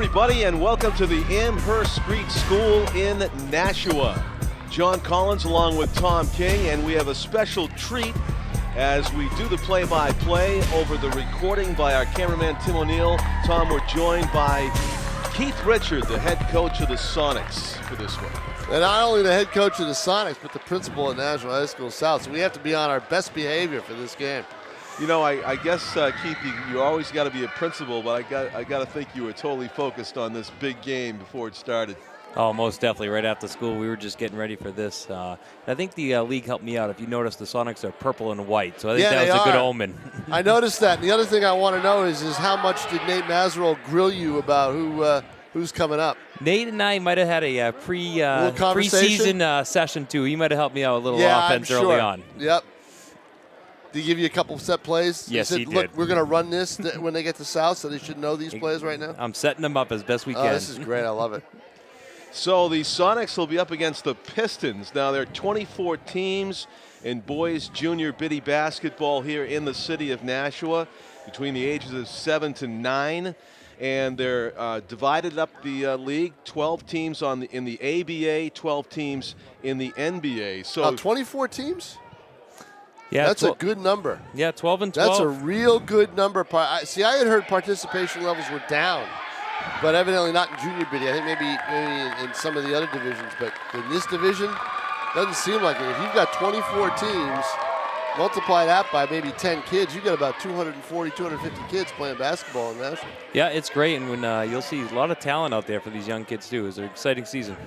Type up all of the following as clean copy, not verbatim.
everybody, and welcome to the Amherst Street School in Nashua. John Collins along with Tom King, and we have a special treat as we do the play-by-play over the recording by our cameraman Tim O'Neill. Tom, we're joined by Keith Richard, the head coach of the Sonics for this one. And not only the head coach of the Sonics, but the principal at Nashua High School South. So we have to be on our best behavior for this game. You know, I guess, Keith, you always got to be a principal, but I got to think you were totally focused on this big game before it started. Oh, most definitely. Right after school, we were just getting ready for this. I think the league helped me out. If you notice, the Sonics are purple and white, so I think that was a good omen. I noticed that. And the other thing I want to know is how much did Nate Mazerol grill you about who's coming up? Nate and I might have had a preseason session, too. He might have helped me out a little offense early on. Yep. Did he give you a couple set plays? Yes, he said, he did. Look, we're going to run this when they get to South, so they should know these plays right now? I'm setting them up as best we can. Oh, this is great. I love it. So the Sonics will be up against the Pistons. Now, there are 24 teams in boys junior Biddy basketball here in the city of Nashua between the ages of 7 to 9. And they're divided up the league, 12 teams in the ABA, 12 teams in the NBA. So 24 teams? Yeah, that's a good number. Yeah, 12 and 12. That's a real good number. See, I had heard participation levels were down, but evidently not in junior Biddy. I think maybe in some of the other divisions, but in this division, doesn't seem like it. If you've got 24 teams, multiply that by maybe 10 kids, you've got about 240, 250 kids playing basketball in Nashville. Yeah, it's great, and when you'll see a lot of talent out there for these young kids, too. It's an exciting season.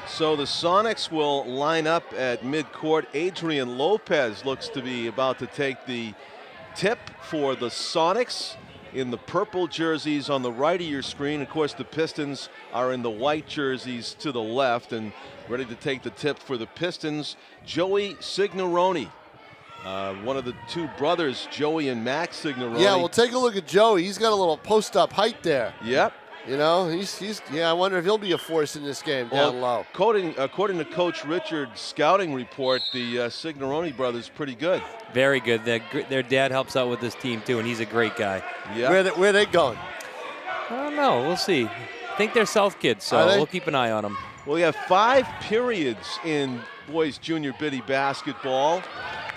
So the Sonics will line up at midcourt. Adrian Lopez looks to be about to take the tip for the Sonics in the purple jerseys on the right of your screen. Of course, the Pistons are in the white jerseys to the left, and ready to take the tip for the Pistons, Joey Signoroni. One of the two brothers, Joey and Max Signoroni. Yeah, well, take a look at Joey. He's got a little post-up height there. Yep. You know, I wonder if he'll be a force in this game down low. According to Coach Richard's scouting report, the Signoroni brothers pretty good. Very good. Their dad helps out with this team, too, and he's a great guy. Yeah. Where are they going? I don't know. We'll see. I think they're South kids, so we'll keep an eye on them. Well, we have 5 periods in boys junior Biddy basketball.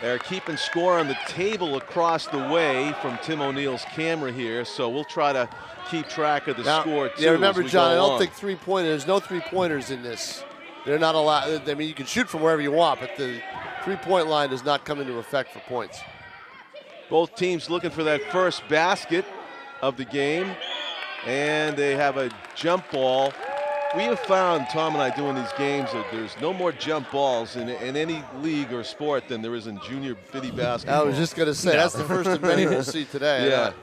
They're keeping score on the table across the way from Tim O'Neill's camera here, so we'll try to keep track of the score, too. Yeah, remember, John, I don't think there's no three-pointers in this. They're not allowed. I mean, you can shoot from wherever you want, but the three-point line does not come into effect for points. Both teams looking for that first basket of the game, and they have a jump ball. We have found, Tom and I doing these games, that there's no more jump balls in any league or sport than there is in junior Biddy basketball. I was just going to say, that's the first of many we'll see today. Yeah.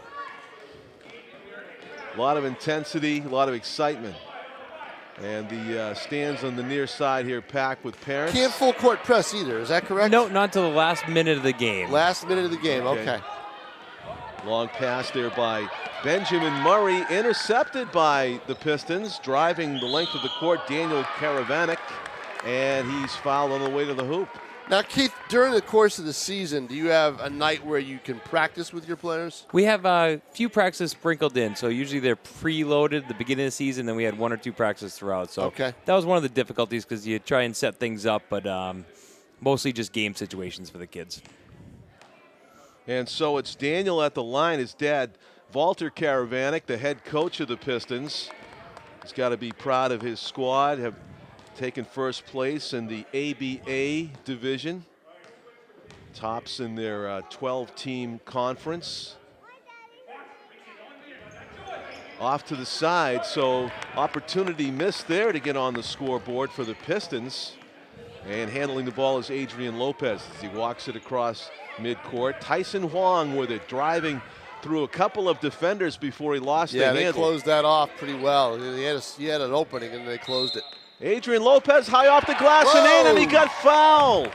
A lot of intensity, a lot of excitement. And the stands on the near side here packed with parents. Can't full court press either, is that correct? No, not until the last minute of the game. Last minute of the game, okay. Long pass there by Benjamin Murray, intercepted by the Pistons, driving the length of the court, Daniel Karavanek, and he's fouled on the way to the hoop. Now, Keith, during the course of the season, do you have a night where you can practice with your players? We have a few practices sprinkled in, so usually they're preloaded at the beginning of the season, then we had 1 or 2 practices throughout. So that was one of the difficulties because you try and set things up, but mostly just game situations for the kids. And so it's Daniel at the line. His dad, Walter Karavanek, the head coach of the Pistons. He's got to be proud of his squad, have taken first place in the ABA division. Tops in their 12-team conference. Off to the side, so opportunity missed there to get on the scoreboard for the Pistons. And handling the ball is Adrian Lopez as he walks it across midcourt. Tyson Huang with it, driving through a couple of defenders before he lost the handle. Yeah, they closed that off pretty well. He had an opening, and they closed it. Adrian Lopez high off the glass and he got fouled.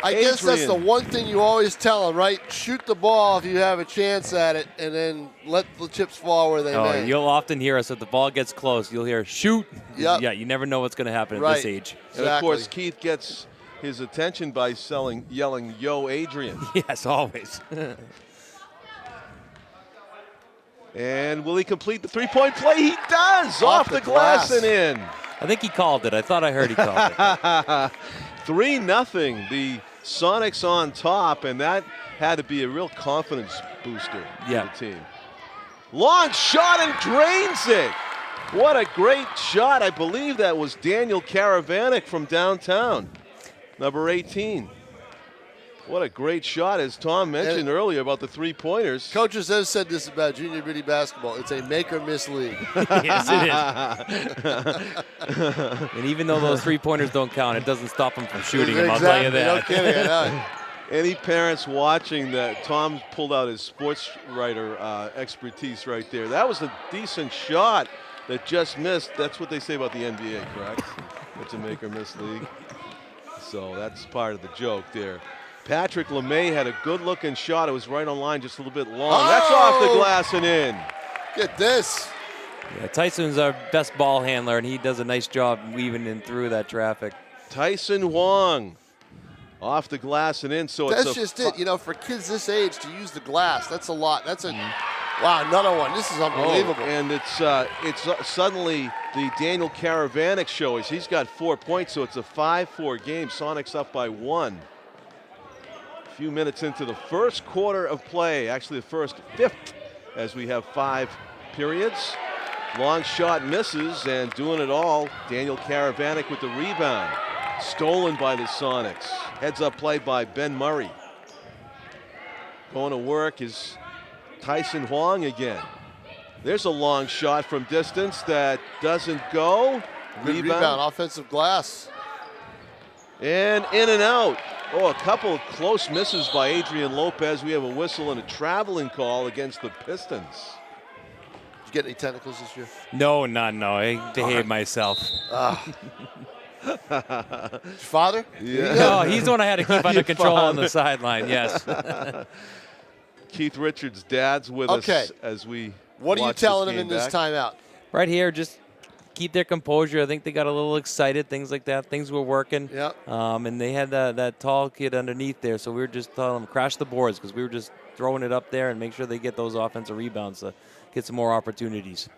I guess that's the one thing you always tell them, right? Shoot the ball if you have a chance at it, and then let the chips fall where they may. You'll often hear us if the ball gets close. You'll hear shoot. Yep. Yeah, you never know what's going to happen at this age. And of course, Keith gets his attention by yelling, "Yo, Adrian!" Yes, always. And will he complete the three-point play? He does! Off the glass and in. I think he called it. I thought I heard he called it. 3-0. The Sonics on top, and that had to be a real confidence booster for the team. Long shot and drains it. What a great shot. I believe that was Daniel Karavanek from downtown, number 18. What a great shot, as Tom mentioned earlier about the three-pointers. Coaches have said this about junior biddy basketball. It's a make-or-miss league. Yes, it is. And even though those three-pointers don't count, it doesn't stop them from shooting them, I'll tell you that. No kidding, I know. Any parents watching that, Tom pulled out his sports writer expertise right there. That was a decent shot that just missed. That's what they say about the NBA, correct? It's a make-or-miss league. So that's part of the joke there. Patrick LeMay had a good-looking shot. It was right on line, just a little bit long. Oh! That's off the glass and in. Get this. Yeah, Tyson's our best ball handler, and he does a nice job weaving in through that traffic. Tyson Huang off the glass and in. So that's just it. You know, for kids this age to use the glass, that's a lot. That's a wow, another one. This is unbelievable. Oh, and it's suddenly the Daniel Karavanek show. He's got 4 points, so it's a 5-4 game. Sonics up by 1. A few minutes into the first quarter of play, actually the first fifth, as we have 5 periods. Long shot misses, and doing it all, Daniel Karavanek with the rebound. Stolen by the Sonics. Heads up play by Ben Murray. Going to work is Tyson Huang again. There's a long shot from distance that doesn't go. Good rebound, offensive glass. And in and out. Oh, a couple of close misses by Adrian Lopez. We have a whistle and a traveling call against the Pistons. Did you get any technicals this year? No, no. I behaved myself. Your father? Yeah. No, he's the one I had to keep under control on the sideline, yes. Keith Richards' dad's with us as we What are you telling him in this timeout? Right here, just keep their composure. I think they got a little excited, things like that. Things were working. Yep. And they had that tall kid underneath there, so we were just telling them crash the boards because we were just throwing it up there and make sure they get those offensive rebounds to get some more opportunities.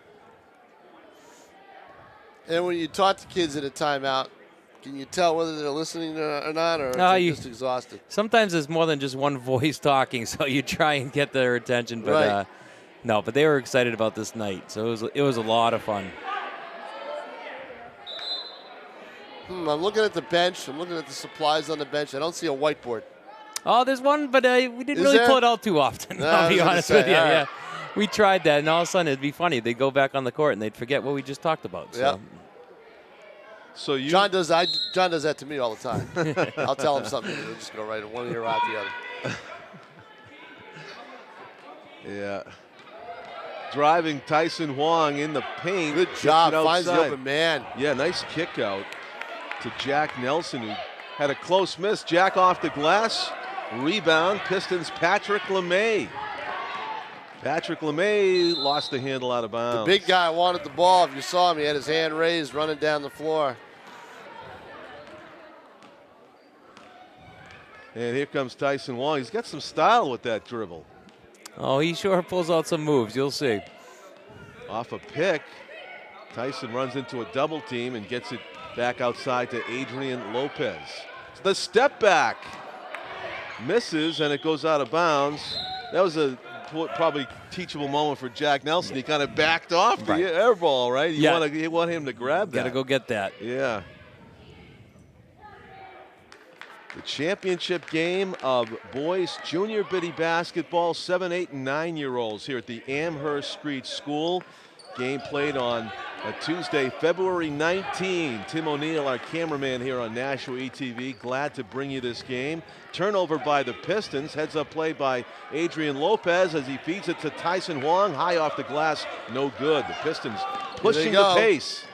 And when you talk to kids at a timeout, can you tell whether they're listening or not, or are they just exhausted? Sometimes there's more than just one voice talking, so you try and get their attention. But no, but they were excited about this night, so it was a lot of fun. I'm looking at the bench. I'm looking at the supplies on the bench. I don't see a whiteboard. Oh, there's one, but we didn't really pull it out too often, I'll be honest with you. Right. Yeah. We tried that, and all of a sudden it'd be funny. They'd go back on the court, and they'd forget what we just talked about. So. Yeah. So John does that to me all the time. I'll tell him something. He'll just go right in one ear out the other. Yeah. Driving Tyson Huang in the paint. Good job. Finds the open man. Yeah, nice kick out to Jack Nelson, who had a close miss. Jack off the glass. Rebound. Pistons Patrick LeMay. Patrick LeMay lost the handle out of bounds. The big guy wanted the ball. If you saw him, he had his hand raised, running down the floor. And here comes Tyson Huang. He's got some style with that dribble. Oh, he sure pulls out some moves. You'll see. Off a pick, Tyson runs into a double team and gets it back outside to Adrian Lopez. The step back misses, and it goes out of bounds. That was a probably teachable moment for Jack Nelson. He kind of backed off the air ball, right? You want him to grab that. Got to go get that. Yeah. The championship game of boys junior biddy basketball, 7, 8, and 9-year-olds here at the Amherst Street School. Game played on a Tuesday, February 19. Tim O'Neill, our cameraman here on Nashua ETV, glad to bring you this game. Turnover by the Pistons. Heads up play by Adrian Lopez as he feeds it to Tyson Huang. High off the glass, no good. The Pistons pushing the pace.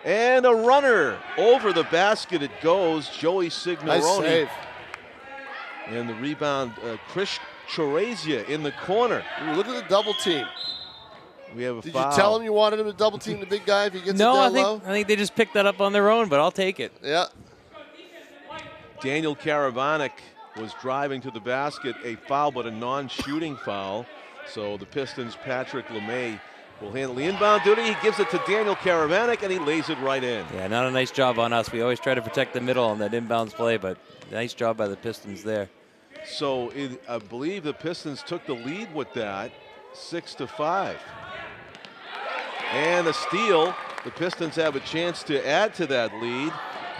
And a runner over the basket it goes. Joey Signoroni. Nice save. And the rebound, Chris Chorazia in the corner. Ooh, look at the double team. We have a Did foul. you tell him you wanted him to double team the big guy if he gets it down low? I think they just picked that up on their own, but I'll take it. Yeah. Daniel Karavanek was driving to the basket, a foul, but a non-shooting foul. So the Pistons' Patrick LeMay will handle the inbound duty. He gives it to Daniel Karavanec, and he lays it right in. Yeah, not a nice job on us. We always try to protect the middle on that inbounds play, but nice job by the Pistons there. So I believe the Pistons took the lead with that, 6-5. And a steal. The Pistons have a chance to add to that lead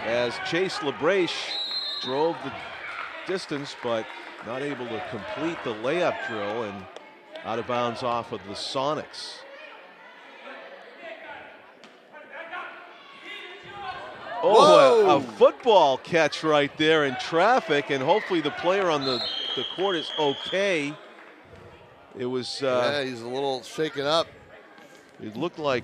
as Chase LaBrache drove the distance, but not able to complete the layup drill, and out of bounds off of the Sonics. Oh, a football catch right there in traffic, and hopefully the player on the court is okay. It was. Yeah, he's a little shaken up. It looked like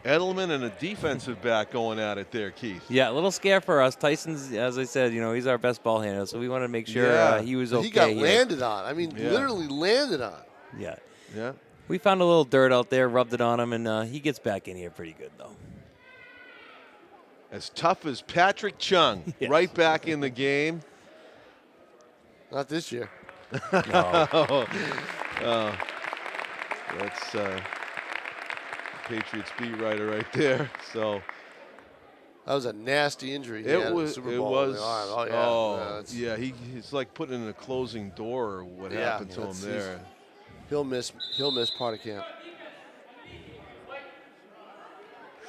Edelman and a defensive back going at it there, Keith. Yeah, a little scare for us. Tyson's, as I said, he's our best ball handler, so we want to make sure he was okay. He got landed on. I mean, literally landed on. Yeah. Yeah. We found a little dirt out there, rubbed it on him, and he gets back in here pretty good, though. As tough as Patrick Chung, right back in the game. Not this year. No. That's Patriots beat writer right there. So that was a nasty injury. It was. Super Bowl in the arm. He's like putting in a closing door, or what happened to him there. He'll miss part of camp.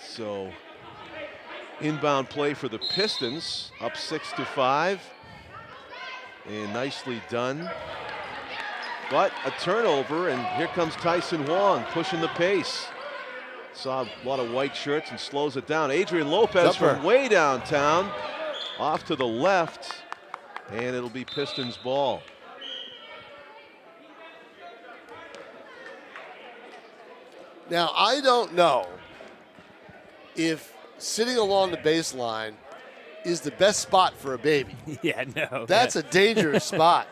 So inbound play for the Pistons, up 6-5, and nicely done. But a turnover, and here comes Tyson Wong pushing the pace. Saw a lot of white shirts and slows it down. Adrian Lopez from way downtown, off to the left, and it'll be Pistons ball. Now, I don't know if sitting along the baseline is the best spot for a baby. Yeah, no. That's a dangerous spot.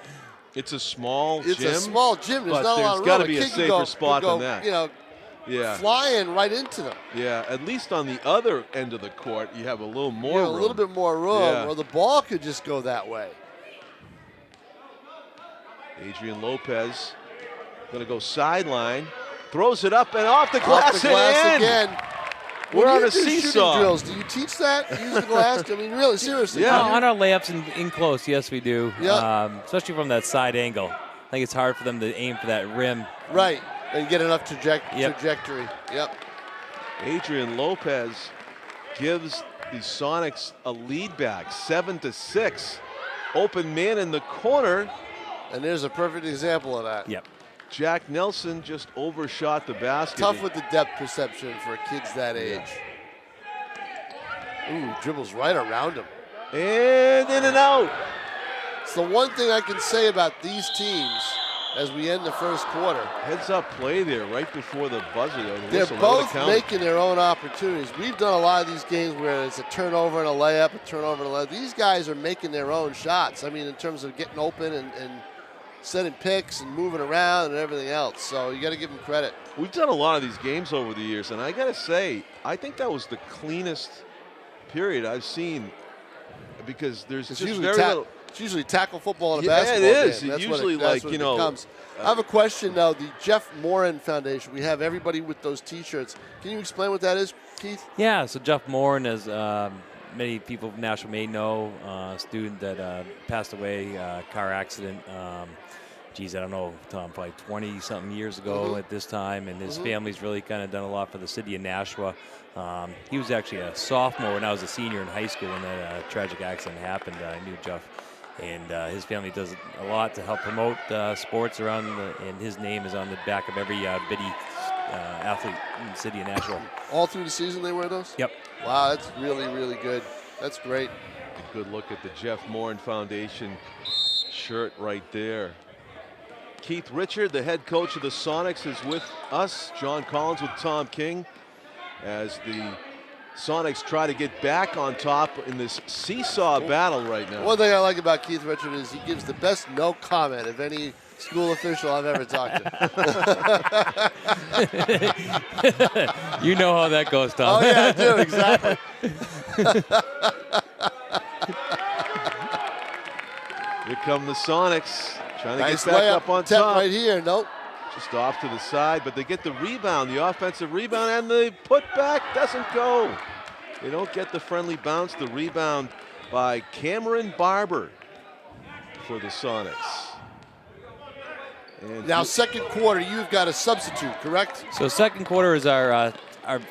It's a small gym. It's a small gym. There's not a lot of room. There's got to be a safer spot than that. Flying right into them. Yeah, at least on the other end of the court, you have a little more room. A little bit more room, or the ball could just go that way. Adrian Lopez going to go sideline, throws it up and off the glass, and again. We're on a seesaw. Drills, do you teach that? Use the glass? I mean, really, seriously. Yeah, on our layups in close, yes, we do. Yeah. Especially from that side angle. I think it's hard for them to aim for that rim. Right, and get enough trajectory. Yep. Adrian Lopez gives the Sonics a lead back, 7-6. Open man in the corner. And there's a perfect example of that. Yep. Jack Nelson just overshot the basket. Tough with the depth perception for kids that age. Ooh, dribbles right around him. And in and out. It's the one thing I can say about these teams as we end the first quarter. Heads up play there right before the buzzer. They're both making their own opportunities. We've done a lot of these games where it's a turnover and a layup, These guys are making their own shots. I mean, in terms of getting open and setting picks and moving around and everything else. So you got to give them credit. We've done a lot of these games over the years, and I got to say, I think that was the cleanest period I've seen, because there's just very little. It's usually tackle football in a basketball game. Yeah, it is. That's usually that's what it becomes. I have a question, though. The Jeff Morin Foundation, we have everybody with those T-shirts. Can you explain what that is, Keith? Yeah, so Jeff Morin, as many people from Nashua may know, a student that passed away, car accident. I don't know, Tom, probably 20-something years ago at this time, and his family's really kind of done a lot for the city of Nashua. He was actually a sophomore when I was a senior in high school when that tragic accident happened. I knew Jeff, and his family does a lot to help promote sports around, and his name is on the back of every Biddy athlete in the city of Nashua. All through the season they wear those? Yep. Wow, that's really, really good. That's great. A good look at the Jeff Morin Foundation shirt right there. Keith Richard, the head coach of the Sonics, is with us. John Collins with Tom King as the Sonics try to get back on top in this seesaw battle right now. One thing I like about Keith Richard is he gives the best no comment of any school official I've ever talked to. You know how that goes, Tom. Oh, yeah, I do, exactly. Here come the Sonics. Trying to nice get back up on top. Right here, nope. Just off to the side, but they get the rebound, the offensive rebound, and the putback doesn't go. They don't get the friendly bounce. The rebound by Cameron Barber for the Sonics. And now, second quarter, you've got a substitute, correct? So second quarter is our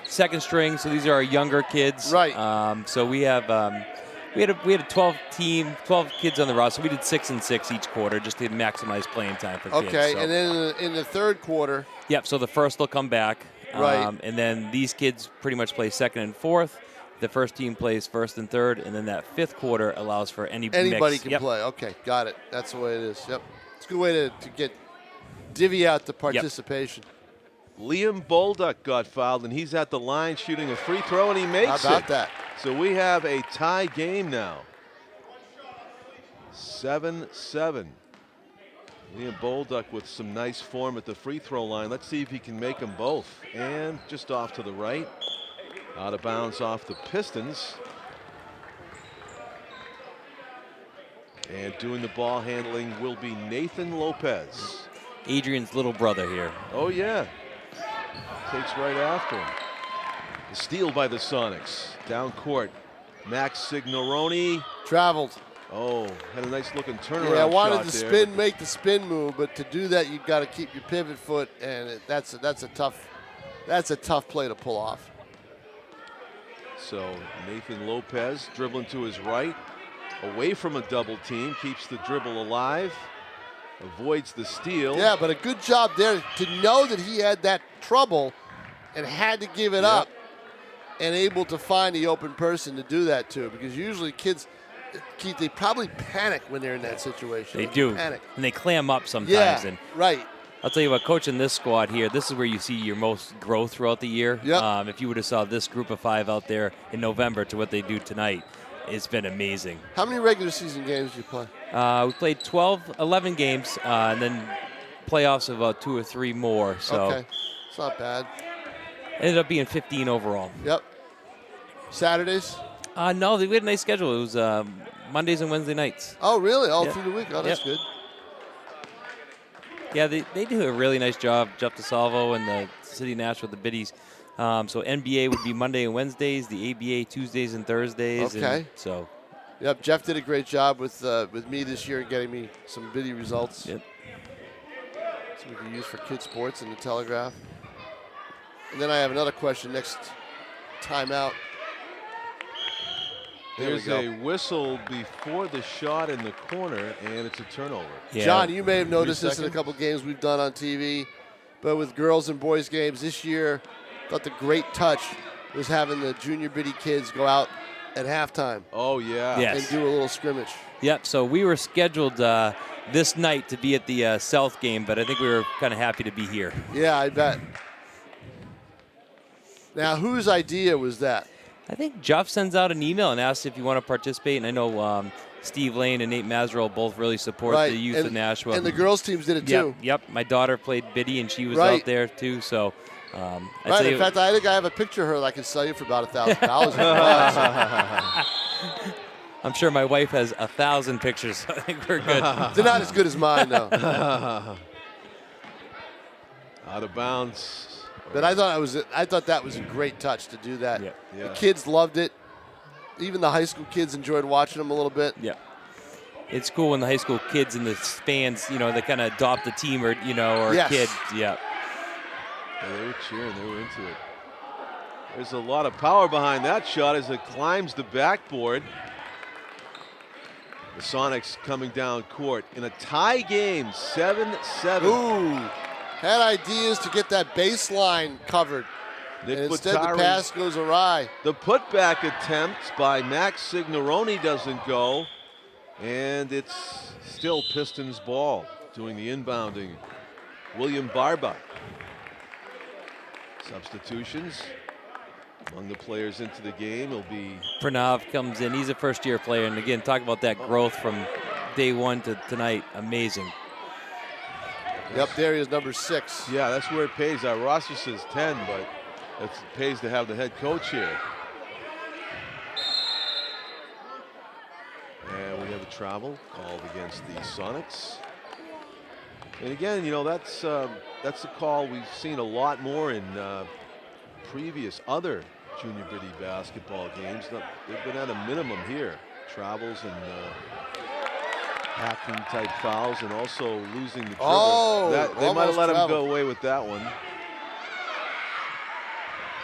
second string. So these are our younger kids. Right. So we have we had a 12 kids on the roster. So we did 6 and 6 each quarter just to maximize playing time for kids. Okay, so. and then in the third quarter. Yep. So the first will come back. Right. And then these kids pretty much play second and fourth. The first team plays first and third, and then that fifth quarter allows for anybody mix. Can play. Okay, got it. That's the way it is. Yep. It's a good way to get divvy out the participation. Yep. Liam Bolduc got fouled, and he's at the line shooting a free throw, and he makes it. How about that? So we have a tie game now. 7-7. Liam Bolduc with some nice form at the free throw line. Let's see if he can make them both. And just off to the right. Out of bounds off the Pistons. And doing the ball handling will be Nathan Lopez. Adrian's little brother here. Oh, yeah. Takes right after him. The steal by the Sonics. Down court. Max Signoroni. Traveled. Oh, had a nice looking turnaround. Yeah, I wanted shot to there. make the spin move, but to do that, you've got to keep your pivot foot, and that's a tough play to pull off. So Nathan Lopez dribbling to his right, away from a double team, keeps the dribble alive, avoids the steal. Yeah, but a good job there to know that he had that trouble and had to give it up, and able to find the open person to do that too, because usually kids, Keith, they probably panic when they're in that situation. They do. Panic. And they clam up sometimes. Yeah, and right. I'll tell you what, coaching this squad here, this is where you see your most growth throughout the year. Yep. If you would have saw this group of 5 out there in November to what they do tonight, it's been amazing. How many regular season games did you play? We played 11 games, and then playoffs of about 2 or 3 more. So okay, it's not bad. Ended up being 15 overall. Yep. Saturdays? No, we had a nice schedule. It was Mondays and Wednesday nights. Oh, really? All through the week? Oh, that's good. Yeah, they do a really nice job, Jeff DeSalvo and the City of Nashua, the Biddies. So NBA would be Monday and Wednesdays, the ABA Tuesdays and Thursdays. Okay. And yep, Jeff did a great job with me this year in getting me some Biddy results. Yep. So we can use for Kid Sports and the Telegraph. And then I have another question next timeout. There's a whistle before the shot in the corner, and it's a turnover. Yeah. John, you may have noticed this in a couple games we've done on TV, but with girls and boys games this year, I thought the great touch was having the junior Biddy kids go out at halftime. Oh, yeah. Yes. And do a little scrimmage. Yep, so we were scheduled this night to be at the South game, but I think we were kind of happy to be here. Yeah, I bet. Now, whose idea was that? I think Jeff sends out an email and asks if you want to participate, and I know Steve Lane and Nate Mazerel both really support the youth of Nashua. And the girls teams did it too. Yep. My daughter played Biddy, and she was out there too. So, right. In fact, I think I have a picture of her that I can sell you for about $1,000. I'm sure my wife has 1,000 pictures. So I think we're good. They're not as good as mine, though. Out of bounds. But I thought that was a great touch to do that. Yeah. The kids loved it. Even the high school kids enjoyed watching them a little bit. Yeah. It's cool when the high school kids and the fans, they kind of adopt the team or yes. kid. Yeah. They were cheering. They were into it. There's a lot of power behind that shot as it climbs the backboard. The Sonics coming down court in a tie game, 7-7. Ooh. Had ideas to get that baseline covered. And instead, the pass goes awry. The putback attempt by Max Signoroni doesn't go. And it's still Pistons ball doing the inbounding. William Barba. Substitutions among the players into the game will be. Pranav comes in. He's a first-year player. And again, talk about that growth from day one to tonight. Amazing. Yep, there he is, number 6. Yeah, that's where it pays. Our roster says 10, but it pays to have the head coach here. And we have a travel called against the Sonics. And again, that's a call we've seen a lot more in previous other junior biddy basketball games. They've been at a minimum here. Travels and hacking type fouls, and also losing the dribble. Oh, they might have let him traveled. go away with that one.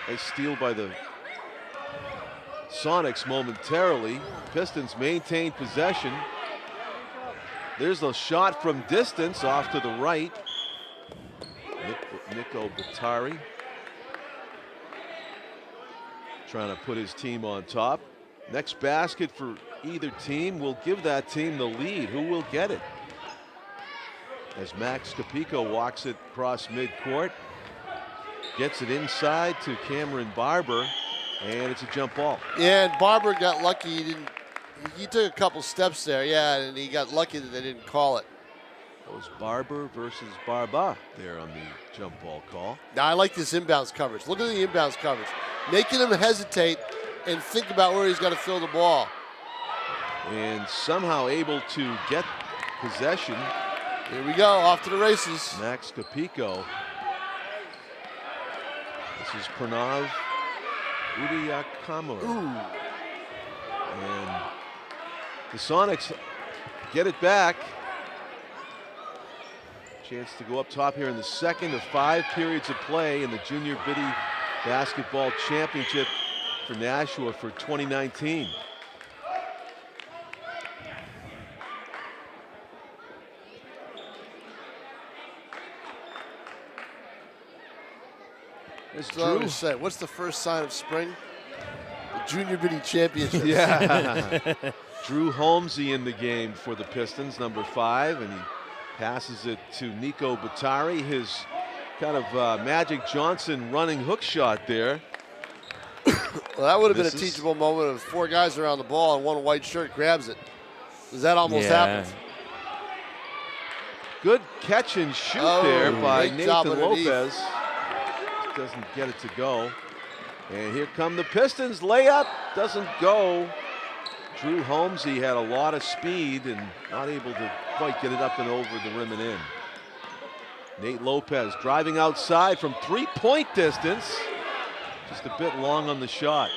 A steal by the Sonics momentarily. Pistons maintain possession. There's a shot from distance off to the right. Nico Batari trying to put his team on top. Next basket for either team will give that team the lead. Who will get it? As Max Capico walks it across midcourt. Gets it inside to Cameron Barber, and it's a jump ball. Yeah, and Barber got lucky. He took a couple steps there, yeah, and he got lucky that they didn't call it. It was Barber versus Barba there on the jump ball call. Now, I like this inbounds coverage. Look at the inbounds coverage. Making him hesitate and think about where he's got to throw the ball. And somehow able to get possession. Here we go, off to the races. Max Capico. This is Pranav Udiyakamura. And the Sonics get it back. Chance to go up top here in the second of 5 periods of play in the Junior Biddy Basketball Championship for Nashua for 2019. Say, what's the first sign of spring? The Junior Biddy Championship. Yeah. Drew Holmesy in the game for the Pistons, number 5, and he passes it to Nico Batari, his kind of Magic Johnson running hook shot there. Well, that would have been a teachable moment if 4 guys around the ball and one white shirt grabs it. Because that almost happened. Good catch and shoot there by Nathan Lopez. Doesn't get it to go. And here come the Pistons. Layup doesn't go. Drew Holmesy had a lot of speed and not able to quite get it up and over the rim and in. Nate Lopez driving outside from 3-point distance. Just a bit long on the shot.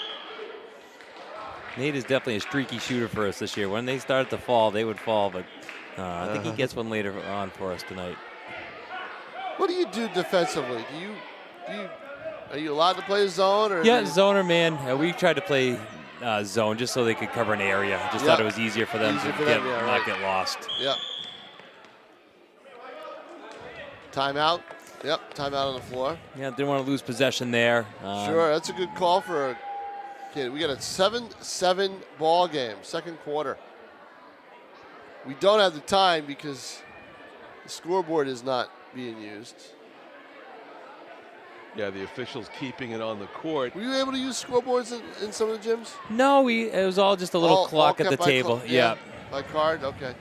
Nate is definitely a streaky shooter for us this year. When they start to fall, they would fall, but I think he gets one later on for us tonight. What do you do defensively? Are you allowed to play zone? Or yeah, zone or man. We tried to play zone just so they could cover an area. Just thought it was easier for them not get lost. Yep. Timeout. Yep, timeout on the floor. Yeah, didn't want to lose possession there. Sure, that's a good call for a kid. We got a 7-7 ball game, second quarter. We don't have the time because the scoreboard is not being used. Yeah, the officials keeping it on the court. Were you able to use scoreboards in some of the gyms? No, it was all just a little clock at the table. Yeah. By card, okay.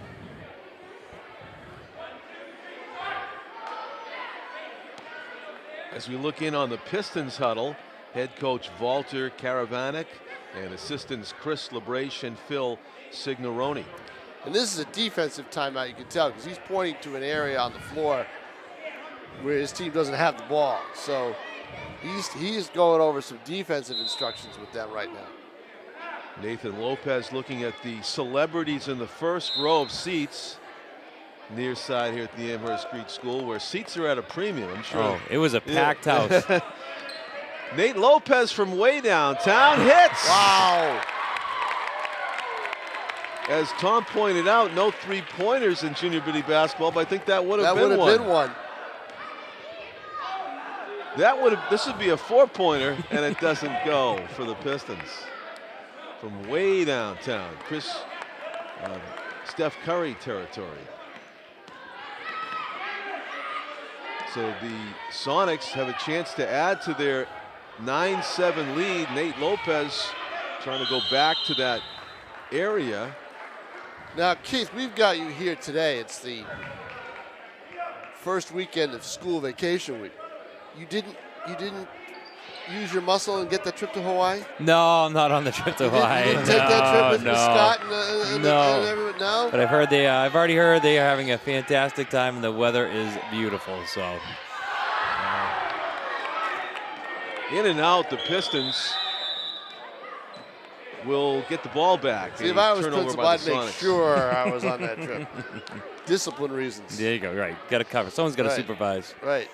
As we look in on the Pistons huddle, head coach Walter Karavanek and assistants Chris Labration and Phil Signoroni. And this is a defensive timeout, you can tell, because he's pointing to an area on the floor where his team doesn't have the ball. So he's going over some defensive instructions with them right now. Nathan Lopez looking at the celebrities in the first row of seats near side here at the Amherst Street School, where seats are at a premium, I'm sure. Oh, it was a packed house. Nate Lopez from way downtown hits. Wow. As Tom pointed out, no 3-pointers in Junior Biddy basketball, but I think that would have been one. This would be a 4-pointer, and it doesn't go for the Pistons. From way downtown, Steph Curry territory. So the Sonics have a chance to add to their 9-7 lead. Nate Lopez trying to go back to that area. Now, Keith, we've got you here today. It's the first weekend of school vacation week. You didn't use your muscle and get that trip to Hawaii? No, I'm not on the trip to Hawaii. You didn't take that trip with Scott and everyone? No? But I've already heard they are having a fantastic time and the weather is beautiful. So in and out, the Pistons will get the ball back. See, if I was principal, I'd make sure I was on that trip. Discipline reasons. There you go. Right. Got to cover. Someone's got to supervise. Right.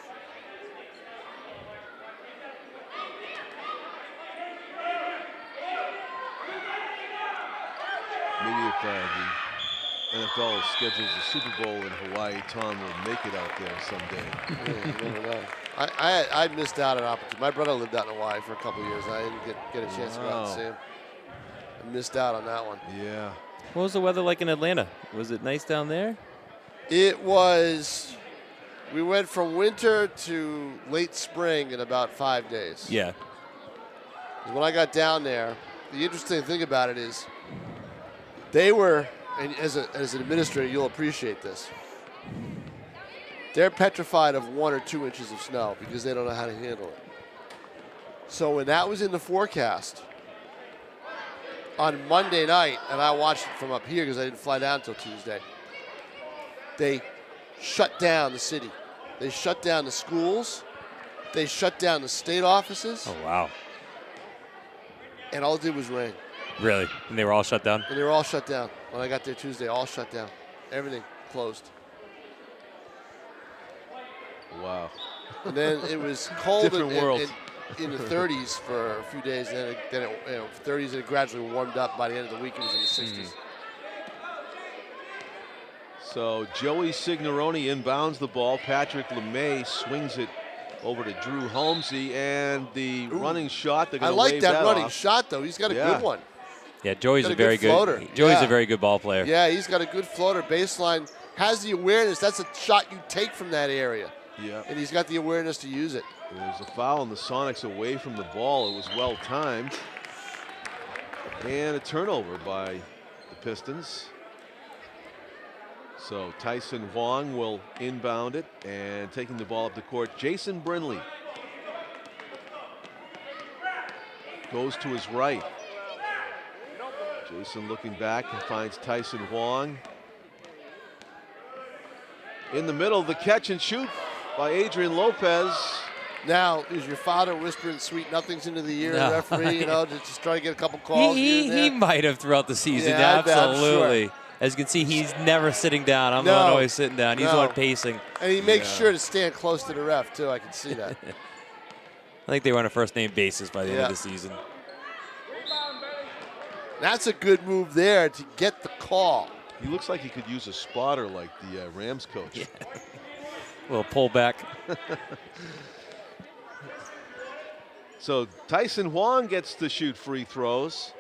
Maybe if the NFL schedules a Super Bowl in Hawaii, Tom will make it out there someday. Yeah, you never know. I missed out on an opportunity. My brother lived out in Hawaii for a couple of years. I didn't get a chance to go out and see him. I missed out on that one. Yeah. What was the weather like in Atlanta? Was it nice down there? It was. We went from winter to late spring in about 5 days. Yeah. When I got down there, the interesting thing about it is they were, and as an administrator, you'll appreciate this. They're petrified of 1 or 2 inches of snow because they don't know how to handle it. So when that was in the forecast on Monday night, and I watched it from up here because I didn't fly down until Tuesday, they shut down the city. They shut down the schools. They shut down the state offices. Oh, wow. And all it did was rain. Really? And they were all shut down? And they were all shut down. When I got there Tuesday, all shut down. Everything closed. Wow. And then it was cold Different world. In the 30s for a few days. And then it 30s, and it gradually warmed up. By the end of the week, it was in the 60s. So Joey Signoroni inbounds the ball. Patrick LeMay swings it over to Drew Holmesy, and the running shot. They're going I to like wave that running off. shot, though. He's got a good one. Yeah, Joey's Got a very good floater. Joey's a very good ball player. Yeah, he's got a good floater. Baseline, has the awareness. That's a shot you take from that area. Yeah. And he's got the awareness to use it. There's a foul, and the Sonics away from the ball. It was well timed. And a turnover by the Pistons. So Tyson Huang will inbound it, and taking the ball up the court, Jason Brindley goes to his right. Jason looking back and finds Tyson Huang. In the middle, the catch and shoot by Adrian Lopez. Now, is your father whispering sweet nothings into the ear of the referee, to just try to get a couple calls? He might have throughout the season, Yeah, absolutely. I'm sure. As you can see, he's never sitting down. I'm the one always sitting down. He's the one pacing. And he makes sure to stand close to the ref, too. I can see that. I think they were on a first-name basis by the end of the season. That's a good move there to get the call. He looks like he could use a spotter like the Rams coach. Yeah. A little pullback. So Tyson Huang gets to shoot free throws.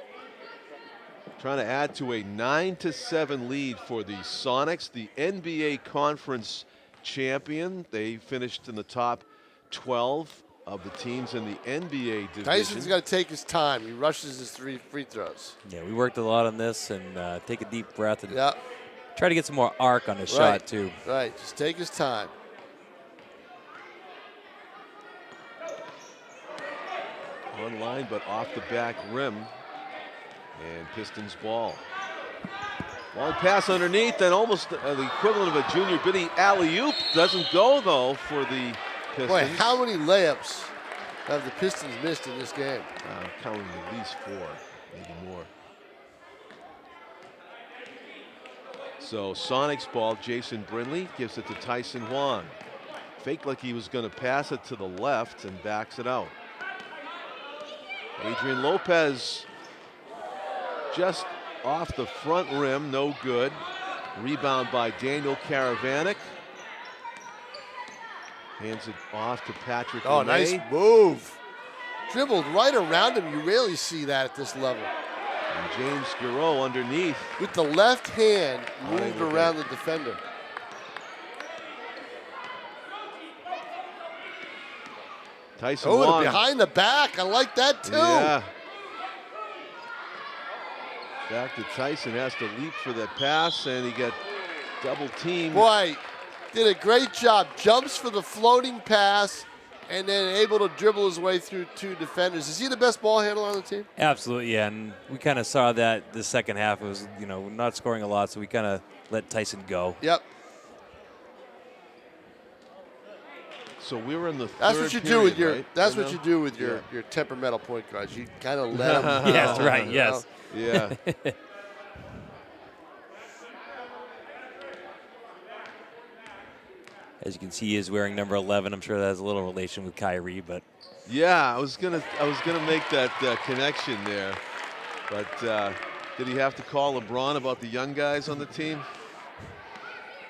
Trying to add to a 9-7 lead for the Sonics, the NBA Conference champion. They finished in the top 12 of the teams in the NBA division. Tyson's got to take his time. He rushes his 3 free throws. Yeah, we worked a lot on this, and take a deep breath and Yep. try to get some more arc on his shot, too. Right, just take his time. Online, but off the back rim. And Pistons ball. Long pass underneath, and almost the equivalent of a Junior Biddy alley-oop. Doesn't go, though, for the Pistons. Boy, how many layups have the Pistons missed in this game? I'm counting at least 4, maybe more. So Sonics ball, Jason Brindley gives it to Tyson Huang. Faked like he was going to pass it to the left and backs it out. Adrian Lopez just off the front rim, no good. Rebound by Daniel Karavanik. Hands it off to Patrick LeMay. Nice move. Dribbled right around him. You rarely see that at this level. And James Garreau underneath. With the left hand, moved around the defender. Tyson Huang. Behind the back. I like that, too. Yeah. Back to Tyson, has to leap for that pass, and he got double teamed. Boy, did a great job. Jumps for the floating pass, and then able to dribble his way through 2 defenders. Is he the best ball handler on the team? Absolutely, yeah. And we kind of saw that the second half. It was, not scoring a lot, so we kind of let Tyson go. Yep. So we were in the That's third what you period, do with your. right? That's what you do with your temperamental point guards. You kind of let them. Yes, right. Yes. Yeah. As you can see, he is wearing number 11. I'm sure that has a little relation with Kyrie, but Yeah, I was gonna make that connection there, but did he have to call LeBron about the young guys on the team?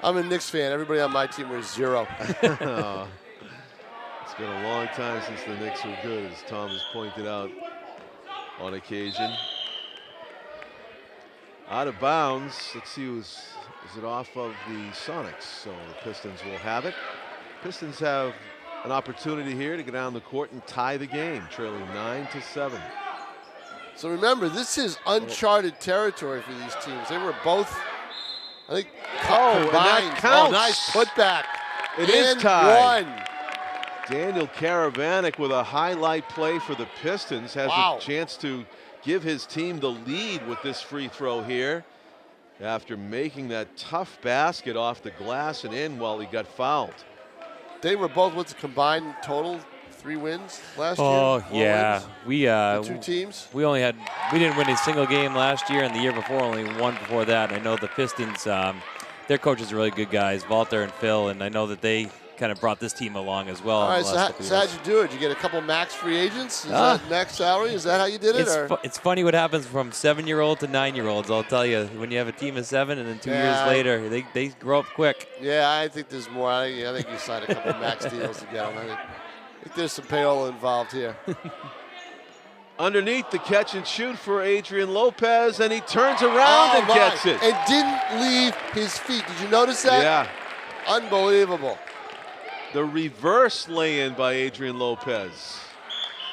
I'm a Knicks fan. Everybody on my team was 0. Oh, it's been a long time since the Knicks were good, as Tom has pointed out on occasion. Out of bounds. Let's see is it off of the Sonics? So the Pistons will have it. Pistons have an opportunity here to get down the court and tie the game, trailing 9-7. So remember, this is uncharted territory for these teams. They were both, I think, and combined. that counts. Oh, nice putback. It is tied. 1. Daniel Karavanec with a highlight play for the Pistons has a chance to give his team the lead with this free throw here after making that tough basket off the glass and in while he got fouled. They were both, what's the combined total? 3 wins last year? Oh, yeah. The 2 teams? We didn't win a single game last year, and the year before only one before that. I know the Pistons, their coaches are really good guys, Walter and Phil, and I know that they kind of brought this team along as well. All right, so how'd you do it? Did you get a couple max free agents? Is that max salary? Is that how you did it? It's funny what happens from 7-year-old to 9-year-olds. I'll tell you, when you have a team of 7 and then 2 years later, they grow up quick. Yeah, I think there's more. I think you signed a couple max deals to get them. I think there's some payola involved here. Underneath the catch and shoot for Adrian Lopez, and he turns around and gets it. And didn't leave his feet. Did you notice that? Yeah. Unbelievable. The reverse lay-in by Adrian Lopez.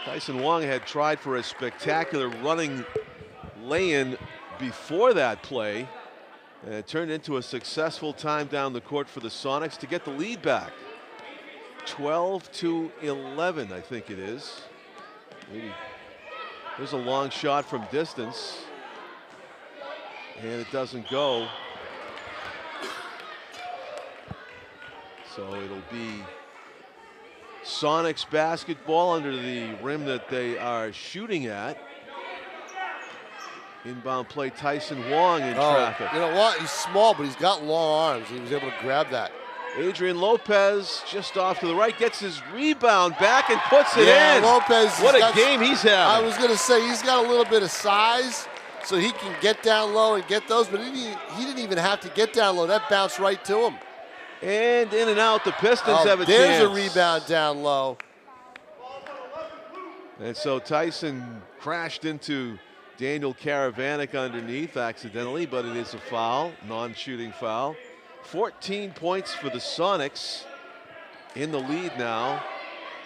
Tyson Wong had tried for a spectacular running lay-in before that play, and it turned into a successful time down the court for the Sonics to get the lead back. 12-11, I think it is. Maybe. There's a long shot from distance, and it doesn't go. So it'll be Sonics basketball under the rim that they are shooting at. Inbound play, Tyson Wong in traffic. You know what? He's small, but he's got long arms. He was able to grab that. Adrian Lopez just off to the right, gets his rebound back and puts it in. Lopez. What a game he's having. I was going to say, he's got a little bit of size, so he can get down low and get those, but he didn't even have to get down low. That bounced right to him. And in and out, the Pistons have a chance. There's a rebound down low. And so Tyson crashed into Daniel Karavanec underneath accidentally, but it is a foul, non-shooting foul. 14 points for the Sonics, in the lead now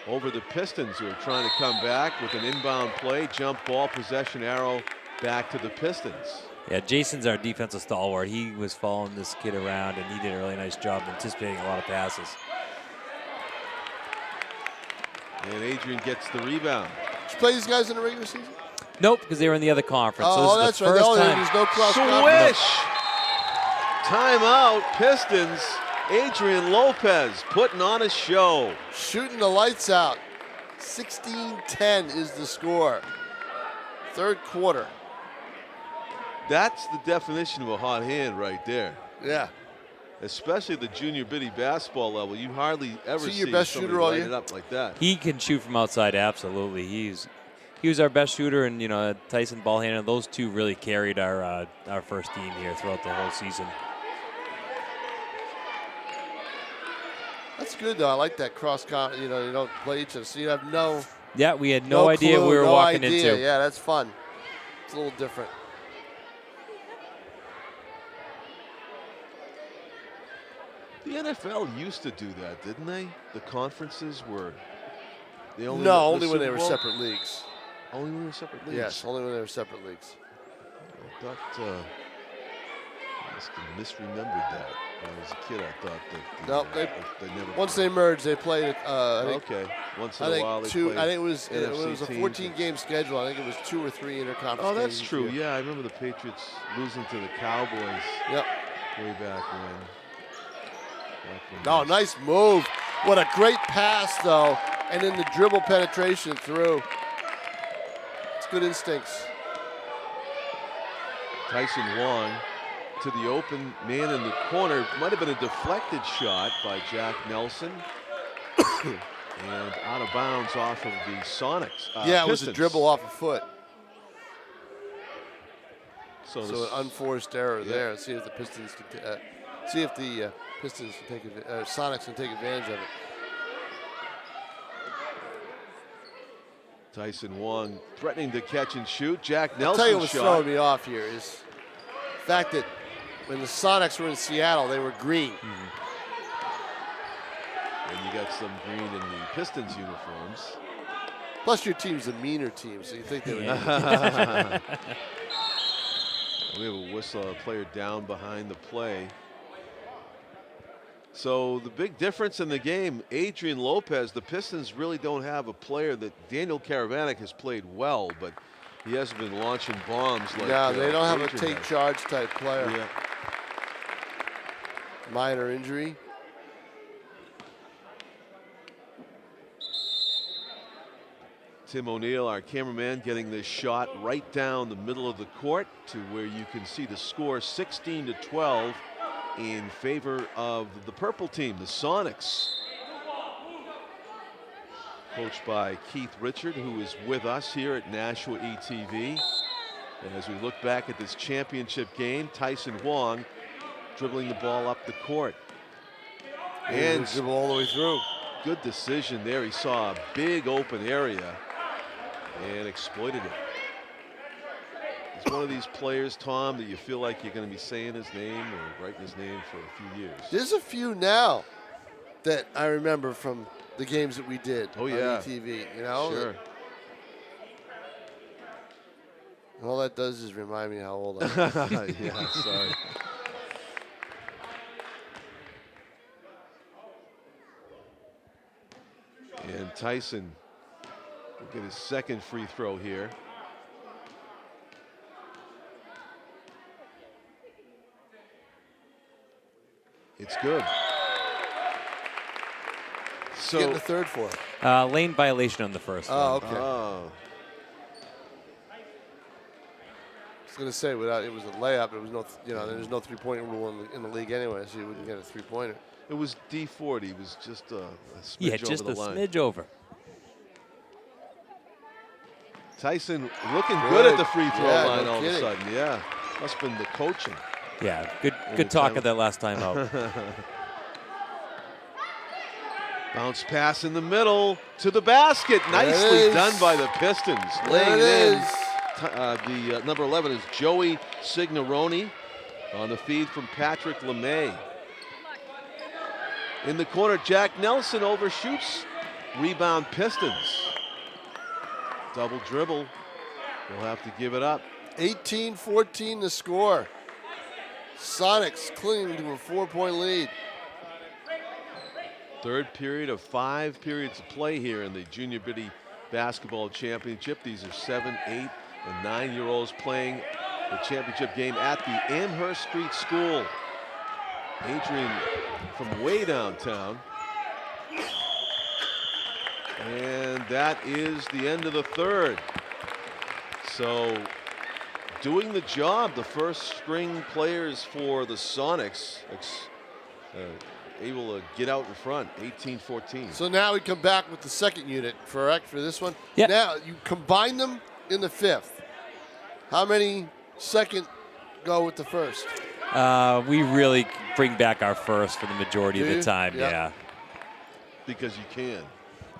over the Pistons, who are trying to come back with an inbound play, jump ball, possession arrow back to the Pistons. Yeah, Jason's our defensive stalwart. He was following this kid around, and he did a really nice job anticipating a lot of passes. And Adrian gets the rebound. Did you play these guys in the regular season? Nope, because they were in the other conference. Oh, so that's right. There's no cross conference. Swish! Timeout, Pistons. Adrian Lopez putting on a show. Shooting the lights out. 16-10 is the score. Third quarter. That's the definition of a hot hand right there. Yeah. Especially the junior Biddy basketball level. You hardly ever see your best somebody shooter all light year? it up like that. He can shoot from outside, absolutely. He was our best shooter, and Tyson ball handler. Those two really carried our first team here throughout the whole season. That's good though. I like that cross. You don't play each other, so you have no. Yeah, we had no idea clue, we were walking idea. into. Yeah, that's fun. It's a little different. The NFL used to do that, didn't they? The conferences were. Only when they were separate leagues. Only when they were separate leagues? Yes, only when they were separate leagues. I thought I must have misremembered that. When I was a kid, I thought that Nope, they never. Once they merged, they played it. Okay. Once in a while, they two. played I think it was a teams. 14-game schedule. I think it was 2 or 3 interconference. Oh, games that's each true. year. Yeah, I remember the Patriots losing to the Cowboys. Yep. Way back when. Oh, nice move. What a great pass, though. And then the dribble penetration through. It's good instincts. Tyson Wong to the open man in the corner. Might have been a deflected shot by Jack Nelson. And out of bounds off of the Sonics. Yeah, it was Pistons. a dribble off a foot. So an unforced error there. See if the Pistons can Pistons can take Sonics can take advantage of it. Tyson Wong threatening to catch and shoot. Jack Nelson I'll tell you what's shot. throwing me off here is the fact that when the Sonics were in Seattle, they were green. And you got some green in the Pistons uniforms. Plus, your team's a meaner team, so you think they would. We have a whistle, a player down behind the play. So the big difference in the game, Adrian Lopez, the Pistons really don't have a player that Daniel Karavanek has played well, but he hasn't been launching bombs like No, they don't have a Adrian take has. charge type player. Yeah. Minor injury. Tim O'Neill, our cameraman, getting this shot right down the middle of the court to where you can see the score 16-12 in favor of the purple team, the Sonics. Coached by Keith Richard, who is with us here at Nashua ETV. And as we look back at this championship game, Tyson Wong dribbling the ball up the court. And dribble all the way through. Good decision there. He saw a big open area and exploited it. He's one of these players, Tom, that you feel like you're going to be saying his name or writing his name for a few years. There's a few now that I remember from the games that we did on ETV. You know, sure. All that does is remind me how old I am. Yeah, sorry. And Tyson will get his second free throw here. It's good. So getting the third for it. Lane violation on the first one. Okay. Oh. I was going to say, without it was a layup. It was no, there's no 3-point rule in the league anyway, so you wouldn't get a 3-pointer. It was D40. It was just a smidge Yeah, over just the a line. smidge over. Tyson looking good at the free throw line no all kidding. of a sudden. Yeah, must have been the coaching. Yeah, good talk of that last time out. Bounce pass in the middle to the basket. Nicely done by the Pistons. Laying it in. The number 11 is Joey Signoroni on the feed from Patrick LeMay. In the corner, Jack Nelson overshoots. Rebound Pistons. Double dribble. They'll have to give it up. 18-14 the score. Sonics clinging to a 4-point lead. Third period of 5 periods of play here in the Junior Biddy Basketball Championship. These are 7, 8, and 9-year-olds playing the championship game at the Amherst Street School. Adrian from way downtown. And that is the end of the third. So doing the job, the first string players for the Sonics able to get out in front, 18-14. So now we come back with the second unit, correct, for this one? Yeah. Now you combine them in the fifth. How many second go with the first? We really bring back our first for the majority of the time. Yep. Yeah. Because you can.